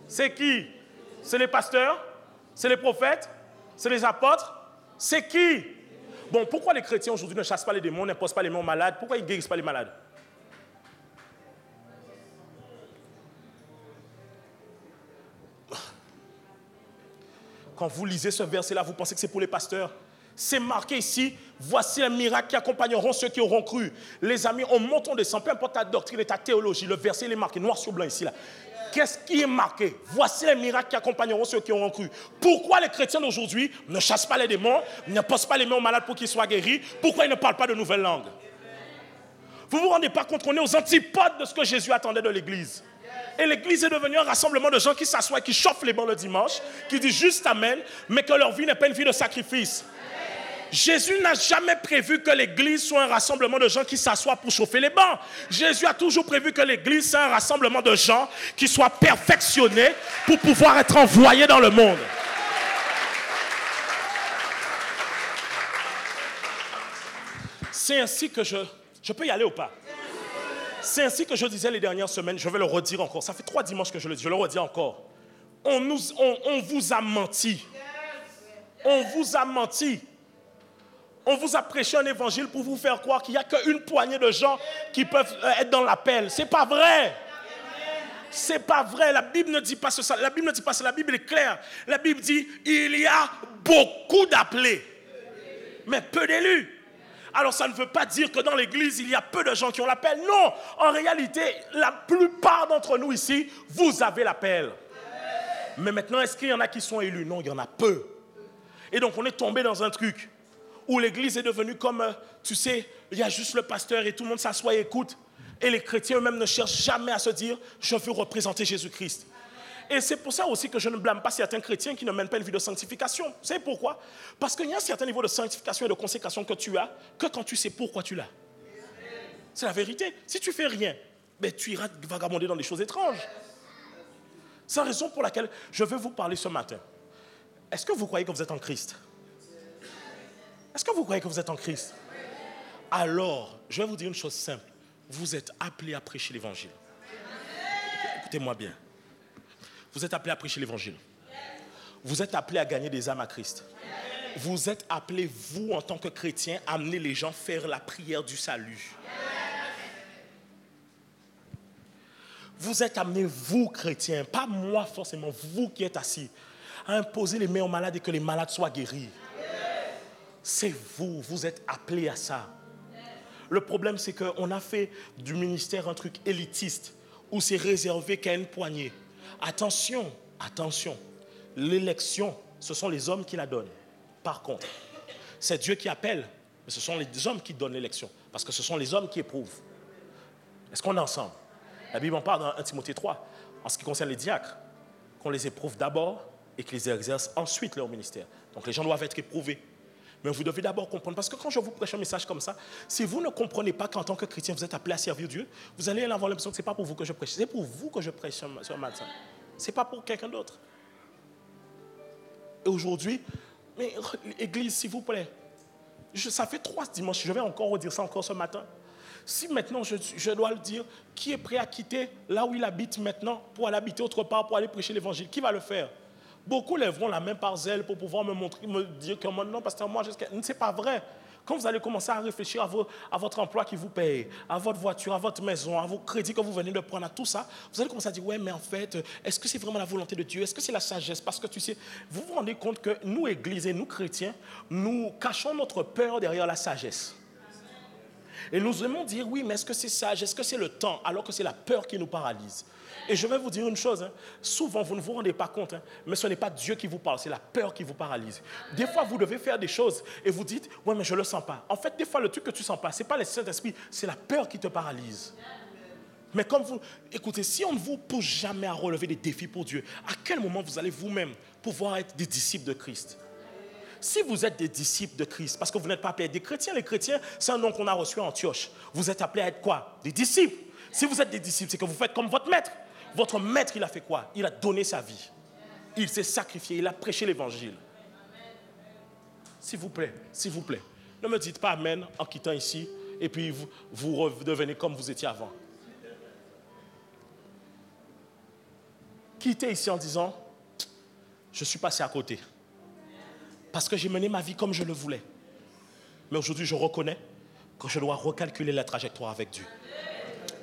C'est qui? C'est les pasteurs? C'est les prophètes? C'est les apôtres? C'est qui? Bon, pourquoi les chrétiens aujourd'hui ne chassent pas les démons, n'imposent pas les mains aux malades? Pourquoi ils ne guérissent pas les malades? Quand vous lisez ce verset-là, vous pensez que c'est pour les pasteurs? C'est marqué ici, voici les miracles qui accompagneront ceux qui auront cru. Les amis, on monte, on descend, peu importe ta doctrine et ta théologie, le verset il est marqué noir sur blanc ici. Là. Qu'est-ce qui est marqué? Voici les miracles qui accompagneront ceux qui auront cru. Pourquoi les chrétiens d'aujourd'hui ne chassent pas les démons, ne posent pas les mains aux malades pour qu'ils soient guéris? Pourquoi ils ne parlent pas de nouvelles langues? Vous ne vous rendez pas compte qu'on est aux antipodes de ce que Jésus attendait de l'Église. Et l'église est devenue un rassemblement de gens qui s'assoient et qui chauffent les bancs le dimanche, qui disent juste amen, mais que leur vie n'est pas une vie de sacrifice. Jésus n'a jamais prévu que l'église soit un rassemblement de gens qui s'assoient pour chauffer les bancs. Jésus a toujours prévu que l'église soit un rassemblement de gens qui soient perfectionnés pour pouvoir être envoyés dans le monde. C'est ainsi que je peux y aller ou pas? C'est ainsi que je disais les dernières semaines, je vais le redire encore. Ça fait 3 dimanches que je le dis, je le redis encore. On vous a menti. On vous a menti. On vous a prêché un évangile pour vous faire croire qu'il n'y a qu'une poignée de gens qui peuvent être dans l'appel. Ce n'est pas vrai. Ce n'est pas vrai. La Bible ne dit pas ça. La Bible ne dit pas ça. La Bible est claire. La Bible dit il y a beaucoup d'appelés, mais peu d'élus. Alors ça ne veut pas dire que dans l'église, il y a peu de gens qui ont l'appel. Non, en réalité, la plupart d'entre nous ici, vous avez l'appel. Mais maintenant, est-ce qu'il y en a qui sont élus? Non, il y en a peu. Et donc on est tombé dans un truc où l'église est devenue comme, tu sais, il y a juste le pasteur et tout le monde s'assoit et écoute. Et les chrétiens eux-mêmes ne cherchent jamais à se dire, je veux représenter Jésus-Christ. Et c'est pour ça aussi que je ne blâme pas certains chrétiens qui ne mènent pas une vie de sanctification. Vous savez pourquoi? Parce qu'il y a un certain niveau de sanctification et de consécration que tu as, que quand tu sais pourquoi tu l'as. C'est la vérité. Si tu ne fais rien, ben, tu iras vagabonder dans des choses étranges. C'est la raison pour laquelle je veux vous parler ce matin. Est-ce que vous croyez que vous êtes en Christ? Est-ce que vous croyez que vous êtes en Christ? Alors, je vais vous dire une chose simple. Vous êtes appelés à prêcher l'évangile. Écoutez-moi bien. Vous êtes appelés à prêcher l'évangile. Vous êtes appelés à gagner des âmes à Christ. Vous êtes appelés, vous, en tant que chrétiens, à amener les gens faire la prière du salut. Vous êtes amenés, vous, chrétiens, pas moi forcément, vous qui êtes assis, à imposer les mains aux malades et que les malades soient guéris. C'est vous, vous êtes appelés à ça. Le problème, c'est qu'on a fait du ministère un truc élitiste, où c'est réservé qu'à une poignée. Attention, attention, l'élection, ce sont les hommes qui la donnent. Par contre, c'est Dieu qui appelle, mais ce sont les hommes qui donnent l'élection, parce que ce sont les hommes qui éprouvent. Est-ce qu'on est ensemble? La Bible en parle dans 1 Timothée 3, en ce qui concerne les diacres, qu'on les éprouve d'abord et qu'ils exercent ensuite leur ministère. Donc les gens doivent être éprouvés. Mais vous devez d'abord comprendre, parce que quand je vous prêche un message comme ça, si vous ne comprenez pas qu'en tant que chrétien, vous êtes appelé à servir Dieu, vous allez avoir l'impression que ce n'est pas pour vous que je prêche, c'est pour vous que je prêche ce matin. Ce n'est pas pour quelqu'un d'autre. Et aujourd'hui, mais Église, s'il vous plaît, ça fait 3 dimanches, je vais encore redire ça encore ce matin. Si maintenant je dois le dire, qui est prêt à quitter là où il habite maintenant pour aller habiter autre part, pour aller prêcher l'évangile? Qui va le faire? Beaucoup lèveront la main par zèle pour pouvoir me dire que non, pasteur, moi, c'est pas vrai. Quand vous allez commencer à réfléchir à votre emploi qui vous paye, à votre voiture, à votre maison, à vos crédits que vous venez de prendre, à tout ça, vous allez commencer à dire, ouais, mais en fait, est-ce que c'est vraiment la volonté de Dieu? Est-ce que c'est la sagesse? Parce que tu sais, vous vous rendez compte que nous, Église et nous, chrétiens, nous cachons notre peur derrière la sagesse. Et nous aimons dire, oui, mais est-ce que c'est sage? Est-ce que c'est le temps? Alors que c'est la peur qui nous paralyse. Et je vais vous dire une chose, souvent vous ne vous rendez pas compte, mais ce n'est pas Dieu qui vous parle, c'est la peur qui vous paralyse. Des fois vous devez faire des choses et vous dites, ouais mais je ne le sens pas. En fait des fois le truc que tu ne sens pas, ce n'est pas le Saint-Esprit, c'est la peur qui te paralyse. Mais comme vous, écoutez, si on ne vous pousse jamais à relever des défis pour Dieu, à quel moment vous allez vous-même pouvoir être des disciples de Christ? Si vous êtes des disciples de Christ, parce que vous n'êtes pas appelés à être des chrétiens, les chrétiens, c'est un nom qu'on a reçu à Antioche. Vous êtes appelés à être quoi? Des disciples. Si vous êtes des disciples, c'est que vous faites comme votre maître. Votre maître, il a fait quoi? Il a donné sa vie. Il s'est sacrifié, il a prêché l'évangile. S'il vous plaît, ne me dites pas amen en quittant ici et puis vous redevenez comme vous étiez avant. Quittez ici en disant, je suis passé à côté. Parce que j'ai mené ma vie comme je le voulais. Mais aujourd'hui, je reconnais que je dois recalculer la trajectoire avec Dieu.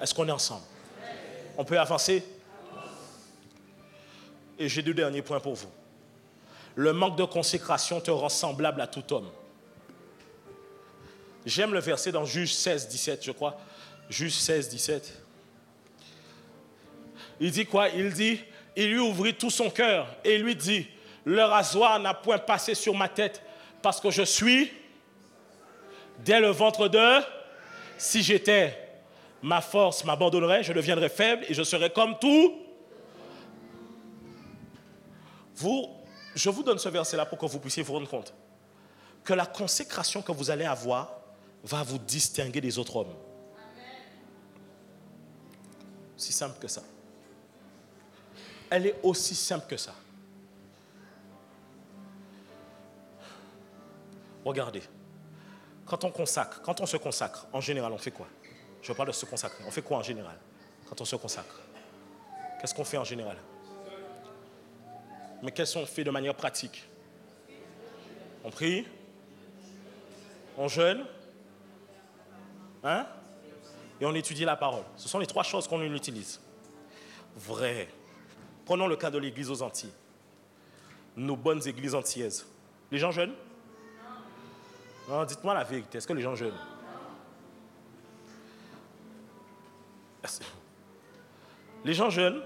Est-ce qu'on est ensemble? On peut avancer? Et j'ai 2 derniers points pour vous. Le manque de consécration te rend semblable à tout homme. J'aime le verset dans Juge 16, 17, je crois. Juge 16, 17. Il dit quoi? Il dit, il lui ouvrit tout son cœur et il lui dit, le rasoir n'a point passé sur ma tête parce que je suis dès le ventre de... Si j'étais, ma force m'abandonnerait, je deviendrais faible et je serais comme tout Je vous donne ce verset-là pour que vous puissiez vous rendre compte que la consécration que vous allez avoir va vous distinguer des autres hommes. Si simple que ça. Elle est aussi simple que ça. Regardez, quand on se consacre, en général, on fait quoi? Je parle de se consacrer. On fait quoi en général quand on se consacre? Qu'est-ce qu'on fait en général? Mais qu'est-ce qu'on fait de manière pratique? On prie? On jeûne? Hein? Et on étudie la parole. Ce sont les 3 choses qu'on utilise. Vrai. Prenons le cas de l'église aux Antilles. Nos bonnes églises antillaises. Les gens jeûnent? Non, dites-moi la vérité. Est-ce que les gens jeûnent? Les gens jeûnent?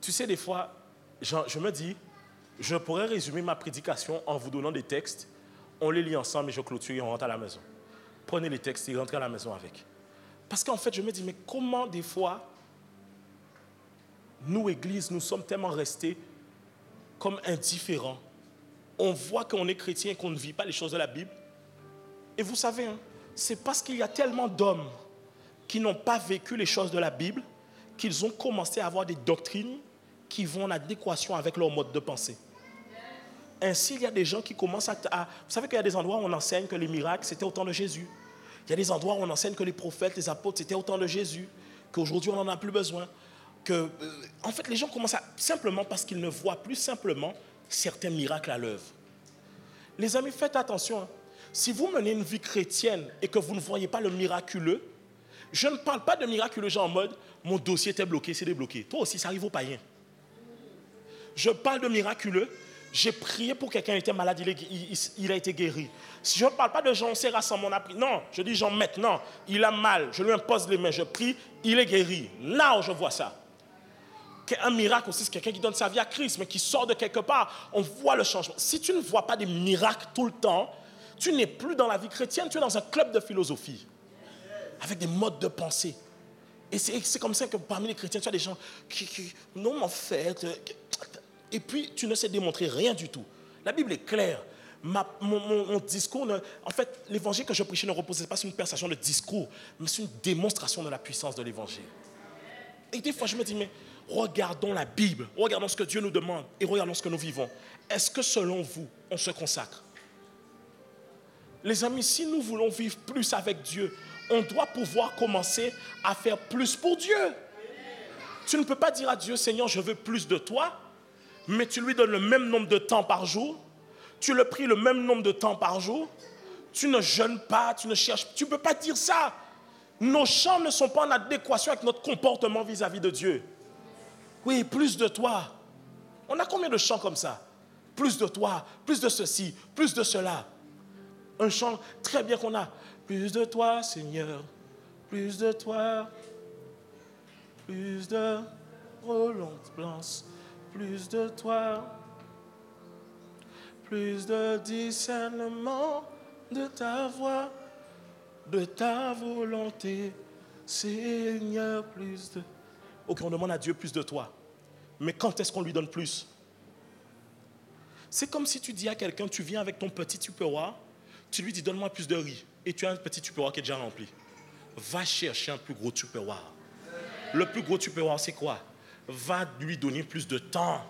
Tu sais, des fois, je me dis, je pourrais résumer ma prédication en vous donnant des textes. On les lit ensemble et je clôture et on rentre à la maison. Prenez les textes et rentrez à la maison avec. Parce qu'en fait, je me dis, mais comment des fois, nous, Église, nous sommes tellement restés comme indifférents. On voit qu'on est chrétien et qu'on ne vit pas les choses de la Bible. Et vous savez, hein, c'est parce qu'il y a tellement d'hommes qui n'ont pas vécu les choses de la Bible qu'ils ont commencé à avoir des doctrines qui vont en adéquation avec leur mode de pensée. Ainsi, il y a des gens qui commencent à... Vous savez qu'il y a des endroits où on enseigne que les miracles, c'était au temps de Jésus. Il y a des endroits où on enseigne que les prophètes, les apôtres, c'était au temps de Jésus, qu'aujourd'hui, on n'en a plus besoin. En fait, les gens commencent à... Simplement parce qu'ils ne voient plus simplement certains miracles à l'œuvre. Les amis, faites attention. Hein. Si vous menez une vie chrétienne et que vous ne voyez pas le miraculeux, je ne parle pas de miraculeux genre en mode « mon dossier était bloqué, c'est débloqué ». Toi aussi, ça arrive aux païens. Je parle de miraculeux. J'ai prié pour quelqu'un qui était malade, il a été guéri. Je ne parle pas de gens, on s'est rassemblés, on a prié. Non, je dis genre maintenant, il a mal, je lui impose les mains, je prie, il est guéri. Là où je vois ça. Un miracle aussi, c'est quelqu'un qui donne sa vie à Christ, mais qui sort de quelque part, on voit le changement. Si tu ne vois pas des miracles tout le temps, tu n'es plus dans la vie chrétienne, tu es dans un club de philosophie, avec des modes de pensée. Et c'est comme ça que parmi les chrétiens, tu as des gens qui non, en fait... Et puis, tu ne sais démontrer rien du tout. La Bible est claire. Mon discours, en fait, l'évangile que je prêchais ne reposait pas sur une persuasion de discours, mais sur une démonstration de la puissance de l'évangile. Et des fois, je me dis, mais regardons la Bible, regardons ce que Dieu nous demande et regardons ce que nous vivons. Est-ce que selon vous, on se consacre? Les amis, si nous voulons vivre plus avec Dieu, on doit pouvoir commencer à faire plus pour Dieu. Tu ne peux pas dire à Dieu, Seigneur, je veux plus de toi, mais tu lui donnes le même nombre de temps par jour, tu le pries le même nombre de temps par jour, tu ne jeûnes pas, tu ne cherches, tu ne peux pas dire ça. Nos chants ne sont pas en adéquation avec notre comportement vis-à-vis de Dieu. Oui, plus de toi. On a combien de chants comme ça? Plus de toi, plus de ceci, plus de cela. Un chant très bien qu'on a. Plus de toi, Seigneur, plus de toi, plus de relance. Plus de toi, plus de discernement de ta voix, de ta volonté, Seigneur, plus de... Ok, on demande à Dieu plus de toi. Mais quand est-ce qu'on lui donne plus? C'est comme si tu dis à quelqu'un, tu viens avec ton petit tupperware, tu lui dis donne-moi plus de riz, et tu as un petit tupperware qui est déjà rempli. Va chercher un plus gros tupperware. Le plus gros tupperware, c'est quoi? Va lui donner plus de temps.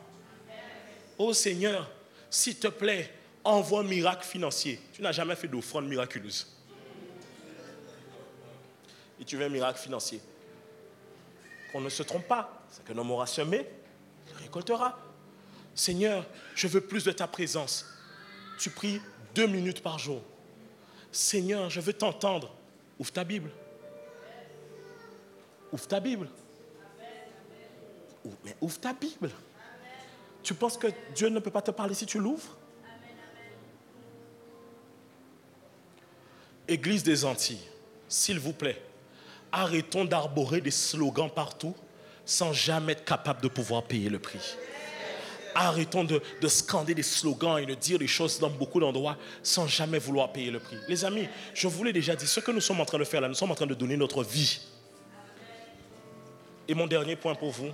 Oh Seigneur, s'il te plaît, envoie un miracle financier. Tu n'as jamais fait d'offrande miraculeuse. Et tu veux un miracle financier. Qu'on ne se trompe pas. C'est qu'un homme aura semé, il récoltera. Seigneur, je veux plus de ta présence. Tu pries 2 minutes par jour. Seigneur, je veux t'entendre. Ouvre ta Bible. Ouvre ta Bible. Mais ouvre ta Bible. Tu penses que Dieu ne peut pas te parler si tu l'ouvres? Église des Antilles, s'il vous plaît, arrêtons d'arborer des slogans partout sans jamais être capable de pouvoir payer le prix. Arrêtons de scander des slogans et de dire des choses dans beaucoup d'endroits sans jamais vouloir payer le prix. Les amis, je vous l'ai déjà dit, ce que nous sommes en train de faire là, nous sommes en train de donner notre vie. Et mon dernier point pour vous,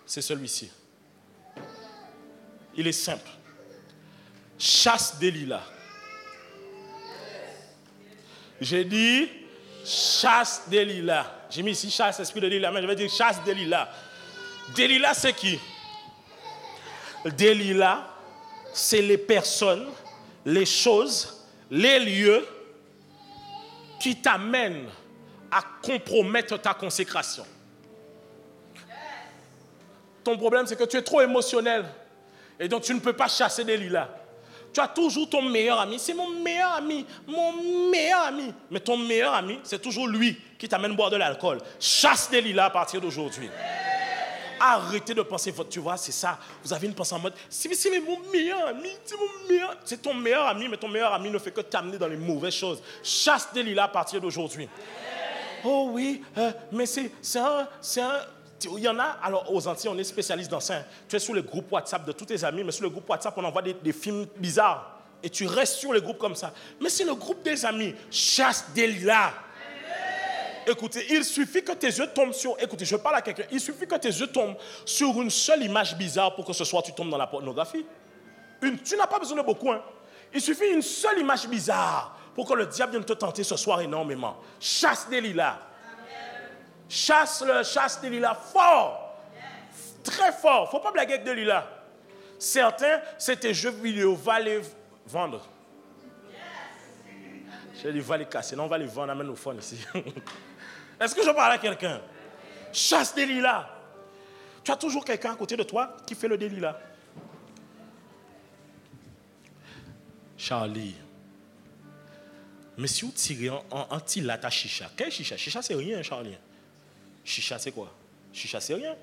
c'est celui-ci. Il est simple. Chasse des lilas. J'ai dit chasse des lilas. J'ai mis ici chasse, esprit de lilas, mais je vais dire chasse des lilas. Des lilas, c'est qui? Des lilas, c'est les personnes, les choses, les lieux qui t'amènent à compromettre ta consécration. Ton problème, c'est que tu es trop émotionnel et donc tu ne peux pas chasser des lilas. Tu as toujours ton meilleur ami. C'est mon meilleur ami, mon meilleur ami. Mais ton meilleur ami, c'est toujours lui qui t'amène boire de l'alcool. Chasse des lilas à partir d'aujourd'hui. Arrêtez de penser, tu vois, c'est ça. Vous avez une pensée en mode, c'est mon meilleur ami, c'est ton meilleur ami, mais ton meilleur ami ne fait que t'amener dans les mauvaises choses. Chasse des lilas à partir d'aujourd'hui. Oh oui, mais c'est un... Il y en a, alors aux Antilles, on est spécialiste dans ça. Tu es sur le groupe WhatsApp de tous tes amis, mais sur le groupe WhatsApp, on envoie des films bizarres. Et tu restes sur le groupe comme ça. Mais c'est le groupe des amis. Chasse des lilas. Écoutez, il suffit que tes yeux tombent sur... Écoutez, je parle à quelqu'un. Il suffit que tes yeux tombent sur une seule image bizarre pour que ce soir tu tombes dans la pornographie. Tu n'as pas besoin de beaucoup. Hein. Il suffit d'une seule image bizarre pour que le diable vienne te tenter ce soir énormément. Chasse des lilas. Chasse des lilas fort. Très fort. Il ne faut pas blaguer avec des lilas. Certains, c'est tes jeux vidéo. Va les vendre. Je dis, va les casser. Non, on va les vendre. Amène nos phones ici. Est-ce que je parle à quelqu'un? Chasse des lilas. Tu as toujours quelqu'un à côté de toi qui fait le délilat. Charlie. Mais si vous tirez en tilat à chicha, quel chicha? Chicha, c'est rien, Charlie. Chicha, c'est quoi? Chicha, c'est rien.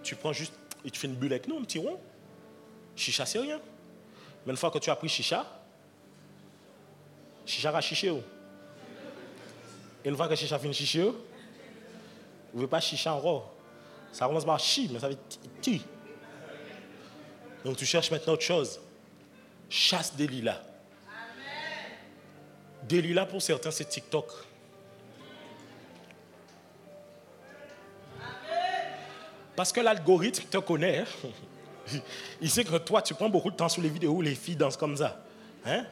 Tu prends juste et tu fais une bulle avec nous, un petit rond. Chicha, c'est rien. Mais une fois que tu as pris chicha va chicher. Et une fois que chicha finit chicher, vous ne voulez pas chicha encore. Ça commence par chi, mais ça veut dire ti. Donc tu cherches maintenant autre chose. Chasse des lilas. Des lilas pour certains, c'est TikTok. Parce que l'algorithme te connaît. Il sait que toi, tu prends beaucoup de temps sur les vidéos où les filles dansent comme ça. Hein?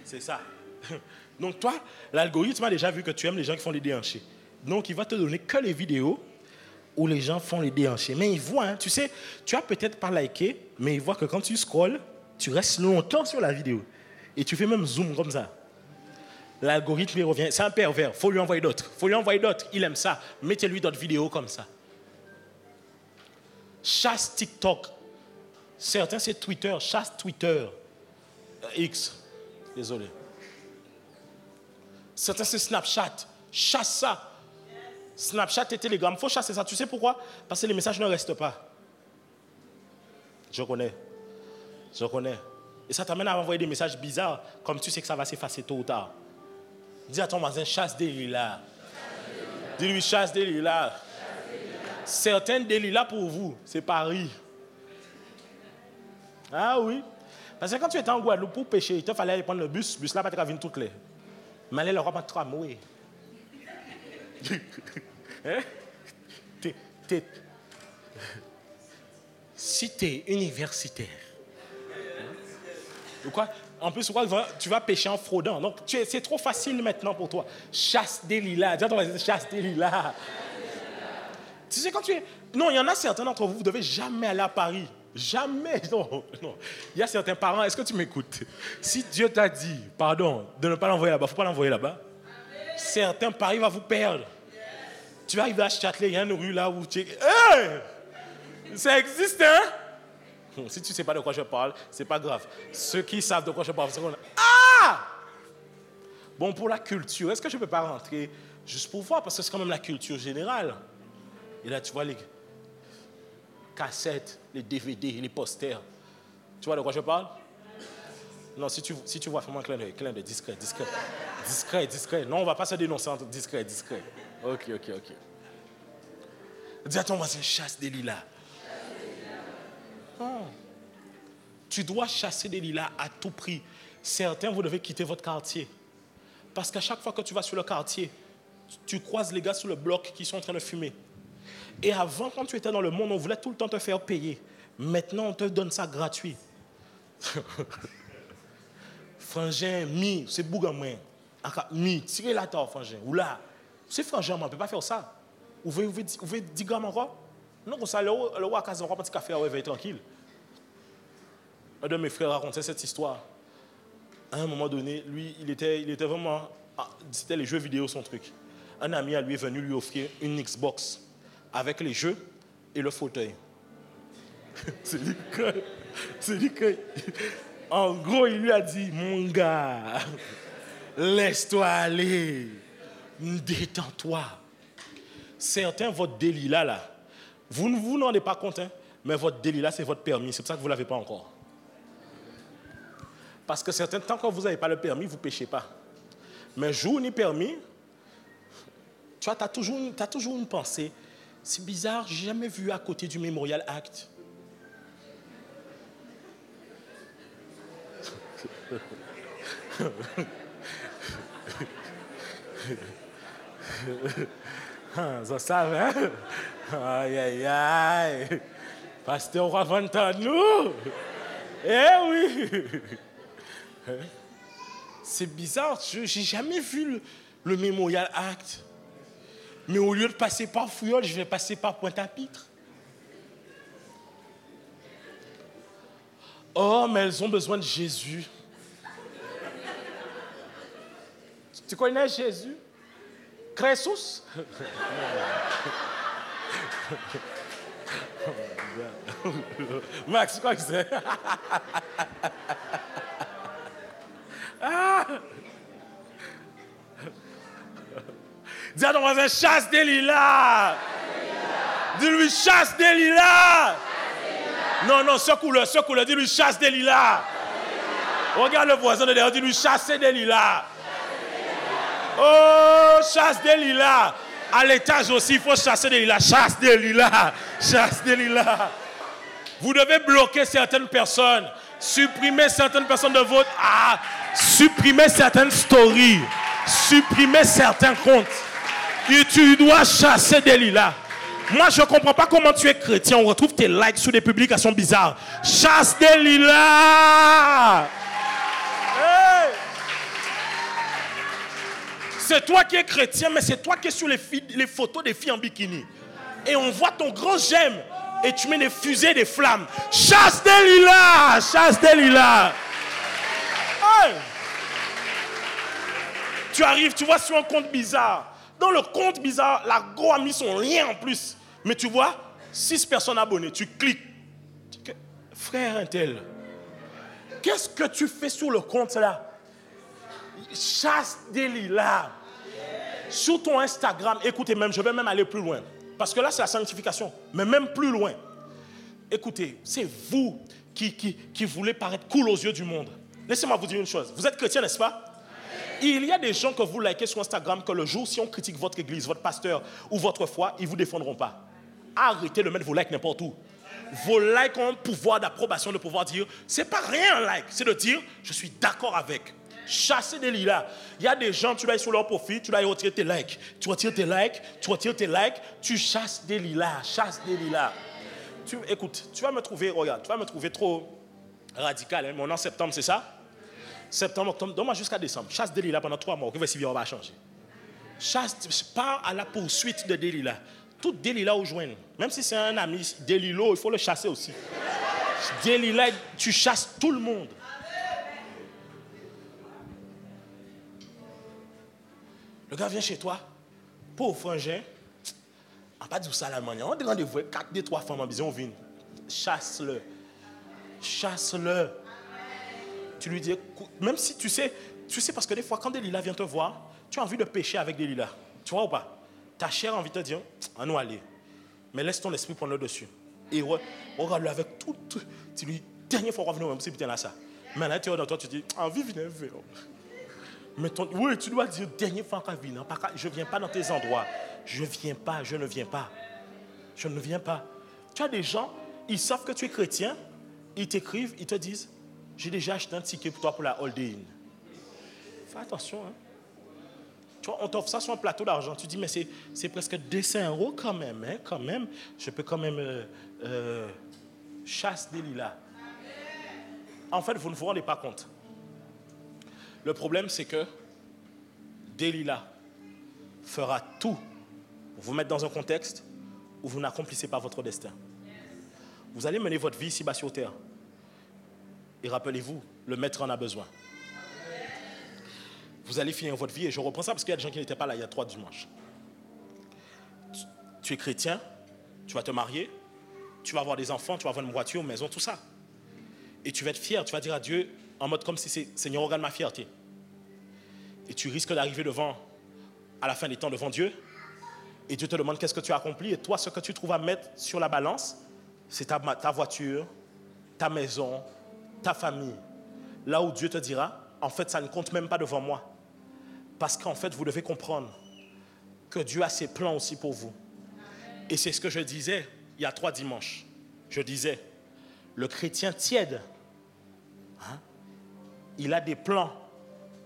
C'est ça. Donc toi, l'algorithme a déjà vu que tu aimes les gens qui font les déhanchés. Donc il va te donner que les vidéos où les gens font les déhanchés. Mais il voit, hein, tu sais, tu as peut-être pas liké, mais il voit que quand tu scrolles, tu restes longtemps sur la vidéo. Et tu fais même zoom comme ça. L'algorithme, il revient. C'est un pervers. Il faut lui envoyer d'autres. Il aime ça. Mettez-lui d'autres vidéos comme ça. Chasse TikTok. Certains, c'est Twitter. Chasse Twitter. X. Désolé. Certains, c'est Snapchat. Chasse ça. Snapchat et Telegram. Il faut chasser ça. Tu sais pourquoi? Parce que les messages ne restent pas. Je connais. Et ça t'amène à envoyer des messages bizarres, comme tu sais que ça va s'effacer tôt ou tard. Dis à ton voisin, chasse des lilas. Dis-lui, chasse des lilas. Certains des lilas pour vous, c'est Paris. Ah oui. Parce que quand tu étais en Guadeloupe pour pêcher, il te fallait aller prendre le bus. Le bus là, pas te venir toutes les. Mais allez, le roi pas de tramway. Hein? Si tu es universitaire, ou quoi? En plus, tu vas pêcher en fraudant. Donc, c'est trop facile maintenant pour toi. Chasse des lilas. Dis à ton voisin, chasse des lilas. Tu sais, quand tu es... Non, il y en a certains d'entre vous, vous ne devez jamais aller à Paris. Jamais. Non. Il y a certains parents, est-ce que tu m'écoutes? Si Dieu t'a dit, pardon, de ne pas l'envoyer là-bas, il ne faut pas l'envoyer là-bas. Certains, Paris va vous perdre. Tu vas arriver à Châtelet, il y a une rue là où tu es... Hey! Ça existe, hein? Si tu ne sais pas de quoi je parle, ce n'est pas grave. Ceux qui savent de quoi je parle, c'est qu'on... Ah! Bon, pour la culture, est-ce que je ne peux pas rentrer juste pour voir? Parce que c'est quand même la culture générale. Et là, tu vois les cassettes, les DVD, les posters. Tu vois de quoi je parle? Non, si tu vois, fais-moi un clin d'œil, discret. Non, on ne va pas se dénoncer entre discret. Ok. Dis à ton voisin, chasse des lilas. Oh. Tu dois chasser des lilas à tout prix. Certains, vous devez quitter votre quartier. Parce qu'à chaque fois que tu vas sur le quartier, tu croises les gars sur le bloc qui sont en train de fumer. Et avant, quand tu étais dans le monde, on voulait tout le temps te faire payer. Maintenant, on te donne ça gratuit. Frangin, c'est bougamouin. Tirez la tarte, frangin. Ou là, c'est frangin, on ne peut pas faire ça. Vous voulez 10 grammes encore? Non, comme ça, le roi a casé un petit café, il va être tranquille. Un de mes frères racontait cette histoire. À un moment donné, lui, il était vraiment... C'était les jeux vidéo, son truc. Un ami à lui est venu lui offrir une Xbox avec les jeux et le fauteuil. C'est dit que... En gros, il lui a dit, mon gars, laisse-toi aller, détends-toi. Certains, votre délit là, vous ne vous rendez pas compte, hein, mais votre délit là, c'est votre permis. C'est pour ça que vous ne l'avez pas encore. Parce que certains, tant que vous n'avez pas le permis, vous ne péchez pas. Mais jour ni permis, tu vois, tu as toujours une pensée. C'est bizarre, je n'ai jamais vu à côté du Memorial Act. Ça savent, hein? Aïe, aïe, aïe. Pasteur, on va vendre nous. Eh oui. C'est bizarre, je n'ai jamais vu le Memorial Act. Mais au lieu de passer par Fouillol, je vais passer par Pointe-à-Pitre. Oh, mais elles ont besoin de Jésus. Tu connais Jésus? Crésus? Max, quoi que c'est? Dis à ton voisin, chasse des lilas. Dis-lui, chasse des lilas. Non, secoue-le, dis-lui, chasse des lilas. Regarde le voisin de derrière, dis-lui, chasse des lilas. Oh, chasse des lilas. À l'étage aussi, il faut chasser des lilas. Chasse des lilas. Chasse des lilas. Vous devez bloquer certaines personnes. Supprimer certaines personnes de votre... supprimer certaines stories. Supprimer certains comptes. Et tu dois chasser des lilas. Moi, je ne comprends pas comment tu es chrétien. On retrouve tes likes sur des publications bizarres. Chasse des lilas. Hey. C'est toi qui es chrétien, mais c'est toi qui es sur les photos des filles en bikini. Et on voit ton grand j'aime. Et tu mets des fusées, des flammes. Chasse des lilas. Chasse des lilas. Hey. Tu arrives, tu vois sur un compte bizarre. Dans le compte bizarre, la go a mis son lien en plus. Mais tu vois, 6 personnes abonnées. Tu cliques. Frère Intel, qu'est-ce que tu fais sur le compte là? Chasse des lilas. Sur ton Instagram, écoutez même, je vais même aller plus loin. Parce que là, c'est la sanctification. Mais même plus loin. Écoutez, c'est vous qui voulez paraître cool aux yeux du monde. Laissez-moi vous dire une chose. Vous êtes chrétien, n'est-ce pas? Il y a des gens que vous likez sur Instagram que le jour, si on critique votre église, votre pasteur ou votre foi, ils ne vous défendront pas. Arrêtez de mettre vos likes n'importe où. Vos likes ont un pouvoir d'approbation, de pouvoir dire, c'est pas rien un like, c'est de dire, je suis d'accord avec. Chasser des lilas. Il y a des gens, tu vas aller sur leur profil, tu vas aller retirer tes likes. Tu retires tes likes, tu chasses des lilas, Écoute, tu vas me trouver, regarde, tu vas me trouver trop radical, hein, mais on est en septembre, c'est ça? Septembre, octobre, donne-moi jusqu'à décembre. Chasse des lilas pendant 3 mois. Que va-t-il, on va changer. Pars à la poursuite de des lilas. Tout des lilas au joint. Même si c'est un ami, des lilas, il faut le chasser aussi. Des lilas, tu chasses tout le monde. Le gars vient chez toi, pauvre frangin. On va pas dire ça à la manière. On dit rendez-vous, 4 des 3 femmes en besoin, on vient. Chasse-le. Chasse-le. Tu lui dis, même si tu sais parce que des fois, quand des lilas viennent te voir, tu as envie de pécher avec des lilas. Tu vois ou pas? Ta chair a envie de te dire, à nous aller. Mais laisse ton esprit prendre le dessus. Et regarde-le avec tout. Tu lui dis, dernière fois, on va venir, même si putain là ça. Mais à l'intérieur de toi, tu dis, envie, viens. Mais oui, tu dois dire, dernière fois, je ne viens pas dans tes endroits. Je ne viens pas. Je ne viens pas. Tu as des gens, ils savent que tu es chrétien, ils t'écrivent, ils te disent, j'ai déjà acheté un ticket pour toi pour la Holiday Inn. Fais attention, hein. Tu vois, on t'offre ça sur un plateau d'argent. Tu dis, mais c'est presque 200 € quand même, hein, quand même. Je peux quand même chasse des lilas. En fait, vous ne vous rendez pas compte. Le problème, c'est que Delilah fera tout pour vous mettre dans un contexte où vous n'accomplissez pas votre destin. Vous allez mener votre vie ici-bas sur terre. Et rappelez-vous, le maître en a besoin. Vous allez finir votre vie, et je reprends ça parce qu'il y a des gens qui n'étaient pas là il y a 3 dimanches. Tu es chrétien, tu vas te marier, tu vas avoir des enfants, tu vas avoir une voiture, une maison, tout ça. Et tu vas être fier, tu vas dire à Dieu, en mode comme si c'est Seigneur, regarde ma fierté. Et tu risques d'arriver à la fin des temps devant Dieu, et Dieu te demande qu'est-ce que tu as accompli, et toi, ce que tu trouves à mettre sur la balance, c'est ta voiture, ta maison, ta famille. Là où Dieu te dira, en fait, ça ne compte même pas devant moi. Parce qu'en fait, vous devez comprendre que Dieu a ses plans aussi pour vous. Et c'est ce que je disais il y a 3 dimanches. Je disais, le chrétien tiède, il a des plans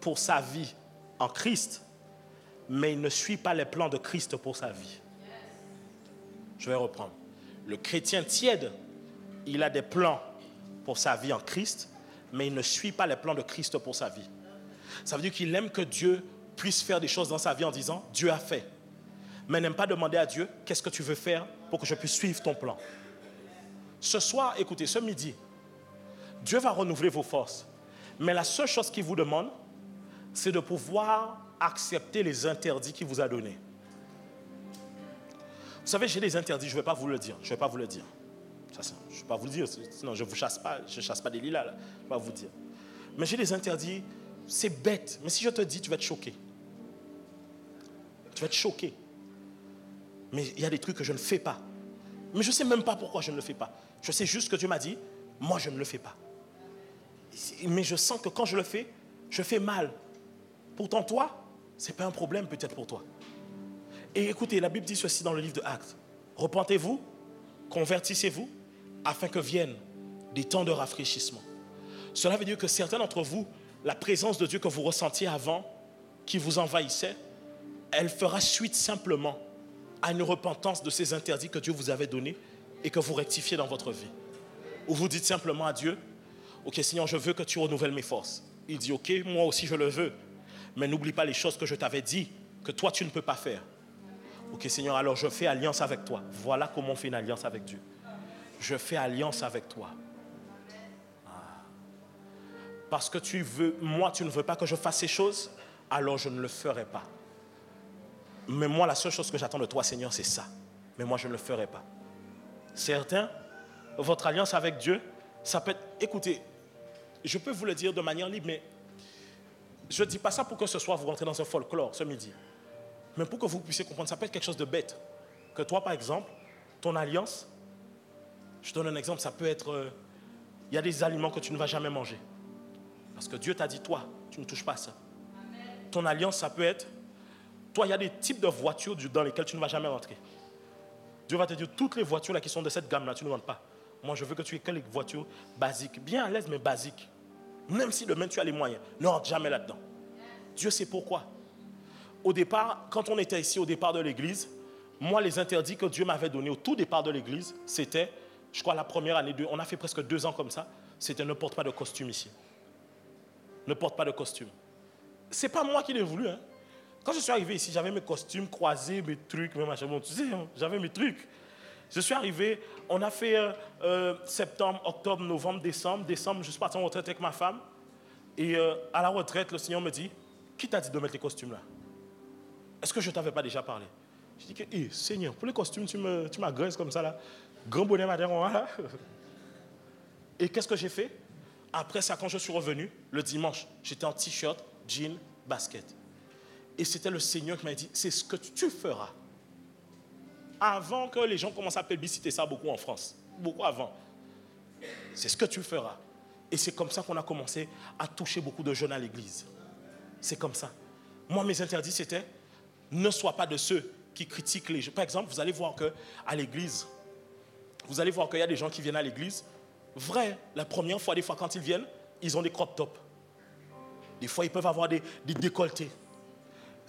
pour sa vie en Christ, mais il ne suit pas les plans de Christ pour sa vie. Je vais reprendre. Le chrétien tiède, il a des plans pour sa vie en Christ, mais il ne suit pas les plans de Christ pour sa vie. Ça veut dire qu'il aime que Dieu puisse faire des choses dans sa vie en disant « Dieu a fait ». Mais n'aime pas demander à Dieu « Qu'est-ce que tu veux faire pour que je puisse suivre ton plan ?» Ce soir, écoutez, ce midi, Dieu va renouveler vos forces. Mais la seule chose qu'il vous demande, c'est de pouvoir accepter les interdits qu'il vous a donnés. Vous savez, j'ai des interdits, je ne vais pas vous le dire. Je ne vais pas vous le dire. Ça, je ne vais pas vous le dire, sinon je ne chasse pas des lilas, là. Je ne vais pas vous dire. Mais j'ai des interdits, c'est bête. Mais si je te dis, tu vas être choqué. Tu vas être choqué. Mais il y a des trucs que je ne fais pas. Mais je ne sais même pas pourquoi je ne le fais pas. Je sais juste que Dieu m'a dit, moi je ne le fais pas. Mais je sens que quand je le fais, je fais mal. Pourtant toi, ce n'est pas un problème peut-être pour toi. Et écoutez, la Bible dit ceci dans le livre de Actes. Repentez-vous, convertissez-vous, afin que viennent des temps de rafraîchissement. Cela veut dire que certains d'entre vous, la présence de Dieu que vous ressentiez avant, qui vous envahissait, elle fera suite simplement à une repentance de ces interdits que Dieu vous avait donnés et que vous rectifiez dans votre vie. Ou vous dites simplement à Dieu, ok Seigneur, je veux que tu renouvelles mes forces. Il dit, ok, moi aussi je le veux, mais n'oublie pas les choses que je t'avais dit, que toi tu ne peux pas faire. Ok Seigneur, alors je fais alliance avec toi. Voilà comment on fait une alliance avec Dieu. Je fais alliance avec toi. Parce que moi tu ne veux pas que je fasse ces choses, alors je ne le ferai pas. Mais moi la seule chose que j'attends de toi Seigneur c'est ça. Mais moi je ne le ferai pas. Certains, votre alliance avec Dieu, ça peut être, écoutez, je peux vous le dire de manière libre, mais je ne dis pas ça pour que ce soir vous rentrez dans un folklore ce midi. Mais pour que vous puissiez comprendre, ça peut être quelque chose de bête. Que toi par exemple, ton alliance, je donne un exemple, ça peut être, il y a des aliments que tu ne vas jamais manger. Parce que Dieu t'a dit, toi, tu ne touches pas à ça. Amen. Ton alliance, ça peut être, toi, il y a des types de voitures dans lesquelles tu ne vas jamais rentrer. Dieu va te dire, toutes les voitures là, qui sont de cette gamme-là, tu ne rentres pas. Moi, je veux que tu aies que les voitures basiques, bien à l'aise, mais basiques. Même si demain tu as les moyens, ne rentre jamais là-dedans. Dieu sait pourquoi. Au départ, quand on était ici, au départ de l'église, moi, les interdits que Dieu m'avait donnés au tout départ de l'église, c'était, je crois, la première année, on a fait presque 2 ans comme ça, c'était ne porte pas de costume ici. Ne porte pas de costume. Ce n'est pas moi qui l'ai voulu. Hein. Quand je suis arrivé ici, j'avais mes costumes croisés, mes trucs, mes machins. Bon, tu sais, j'avais mes trucs. Je suis arrivé, on a fait septembre, octobre, novembre, décembre. Décembre, je suis parti en retraite avec ma femme. Et à la retraite, le Seigneur me dit, qui t'a dit de mettre les costumes là? Est-ce que je ne t'avais pas déjà parlé? Je dis que, Seigneur, pour les costumes, tu m'agresses comme ça là. Grand bonnet matin, là. Et qu'est-ce que j'ai fait? Après ça, quand je suis revenu, le dimanche, j'étais en t-shirt, jean, basket. Et c'était le Seigneur qui m'a dit, c'est ce que tu feras. Avant que les gens commencent à publiciter ça beaucoup en France. Beaucoup avant. C'est ce que tu feras. Et c'est comme ça qu'on a commencé à toucher beaucoup de jeunes à l'église. C'est comme ça. Moi, mes interdits, c'était, ne sois pas de ceux qui critiquent les gens. Par exemple, vous allez voir qu'à l'église, vous allez voir qu'il y a des gens qui viennent à l'église. Vrai, la première fois, des fois, quand ils viennent, ils ont des crop tops. Des fois, ils peuvent avoir des décolletés.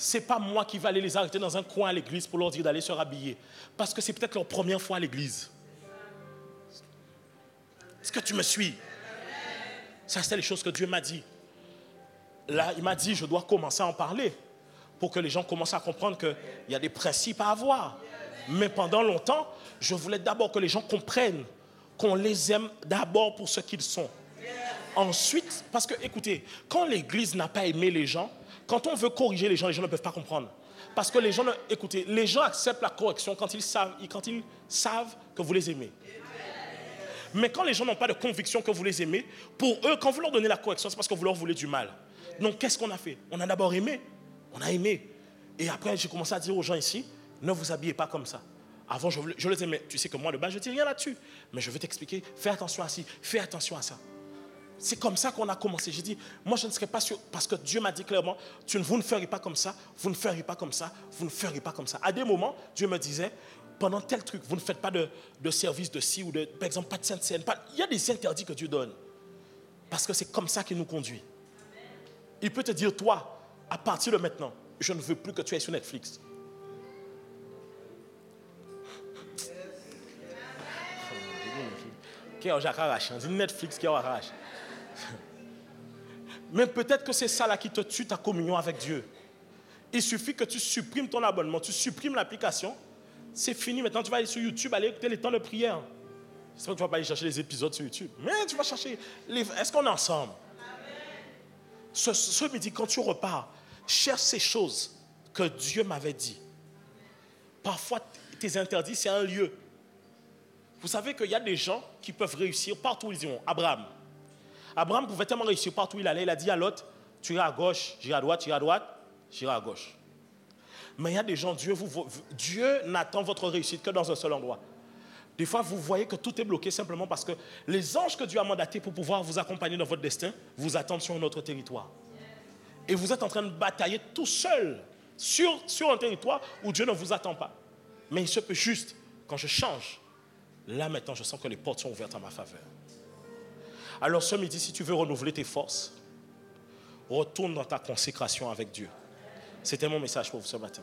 Ce n'est pas moi qui vais aller les arrêter dans un coin à l'église pour leur dire d'aller se rhabiller. Parce que c'est peut-être leur première fois à l'église. Est-ce que tu me suis? Ça, c'est les choses que Dieu m'a dit. Là, il m'a dit, je dois commencer à en parler pour que les gens commencent à comprendre qu'il y a des principes à avoir. Mais pendant longtemps, je voulais d'abord que les gens comprennent qu'on les aime d'abord pour ce qu'ils sont. Ensuite, parce que, écoutez, quand l'Église n'a pas aimé les gens, quand on veut corriger les gens ne peuvent pas comprendre. Parce que les gens, écoutez, les gens acceptent la correction quand ils savent que vous les aimez. Mais quand les gens n'ont pas de conviction que vous les aimez, pour eux, quand vous leur donnez la correction, c'est parce que vous leur voulez du mal. Donc, qu'est-ce qu'on a fait? On a d'abord aimé. On a aimé. Et après, j'ai commencé à dire aux gens ici, ne vous habillez pas comme ça. Avant, je les disais, mais tu sais que moi, de base, je ne dis rien là-dessus. Mais je veux t'expliquer, fais attention à ci, fais attention à ça. C'est comme ça qu'on a commencé. J'ai dit, moi, je ne serais pas sûr, parce que Dieu m'a dit clairement, vous ne ferez pas comme ça, vous ne ferez pas comme ça, vous ne ferez pas comme ça. À des moments, Dieu me disait, pendant tel truc, vous ne faites pas de service de ci ou de, par exemple, pas de sainte scène. Il y a des interdits que Dieu donne. Parce que c'est comme ça qu'il nous conduit. Il peut te dire, toi, à partir de maintenant, je ne veux plus que tu ailles sur Netflix. Qui est arraché, on dit Netflix qui est arraché. Mais peut-être que c'est ça là qui te tue ta communion avec Dieu. Il suffit que tu supprimes ton abonnement, tu supprimes l'application, c'est fini. Maintenant, tu vas aller sur YouTube, aller écouter les temps de prière. C'est vrai que tu ne vas pas aller chercher les épisodes sur YouTube, mais tu vas chercher. Est-ce qu'on est ensemble? Ce midi, quand tu repars, cherche ces choses que Dieu m'avait dit. Parfois, tes interdits, c'est un lieu. Vous savez qu'il y a des gens qui peuvent réussir partout où ils iront. Abraham pouvait tellement réussir partout où il allait. Il a dit à Lot, tu iras à gauche, j'irai à droite, j'irai à gauche. Mais il y a des gens, Dieu n'attend votre réussite que dans un seul endroit. Des fois, vous voyez que tout est bloqué simplement parce que les anges que Dieu a mandatés pour pouvoir vous accompagner dans votre destin vous attendent sur un autre territoire. Et vous êtes en train de batailler tout seul sur un territoire où Dieu ne vous attend pas. Mais il se peut juste, quand je change, là maintenant, je sens que les portes sont ouvertes à ma faveur. Alors ce midi, si tu veux renouveler tes forces, retourne dans ta consécration avec Dieu. C'était mon message pour vous ce matin.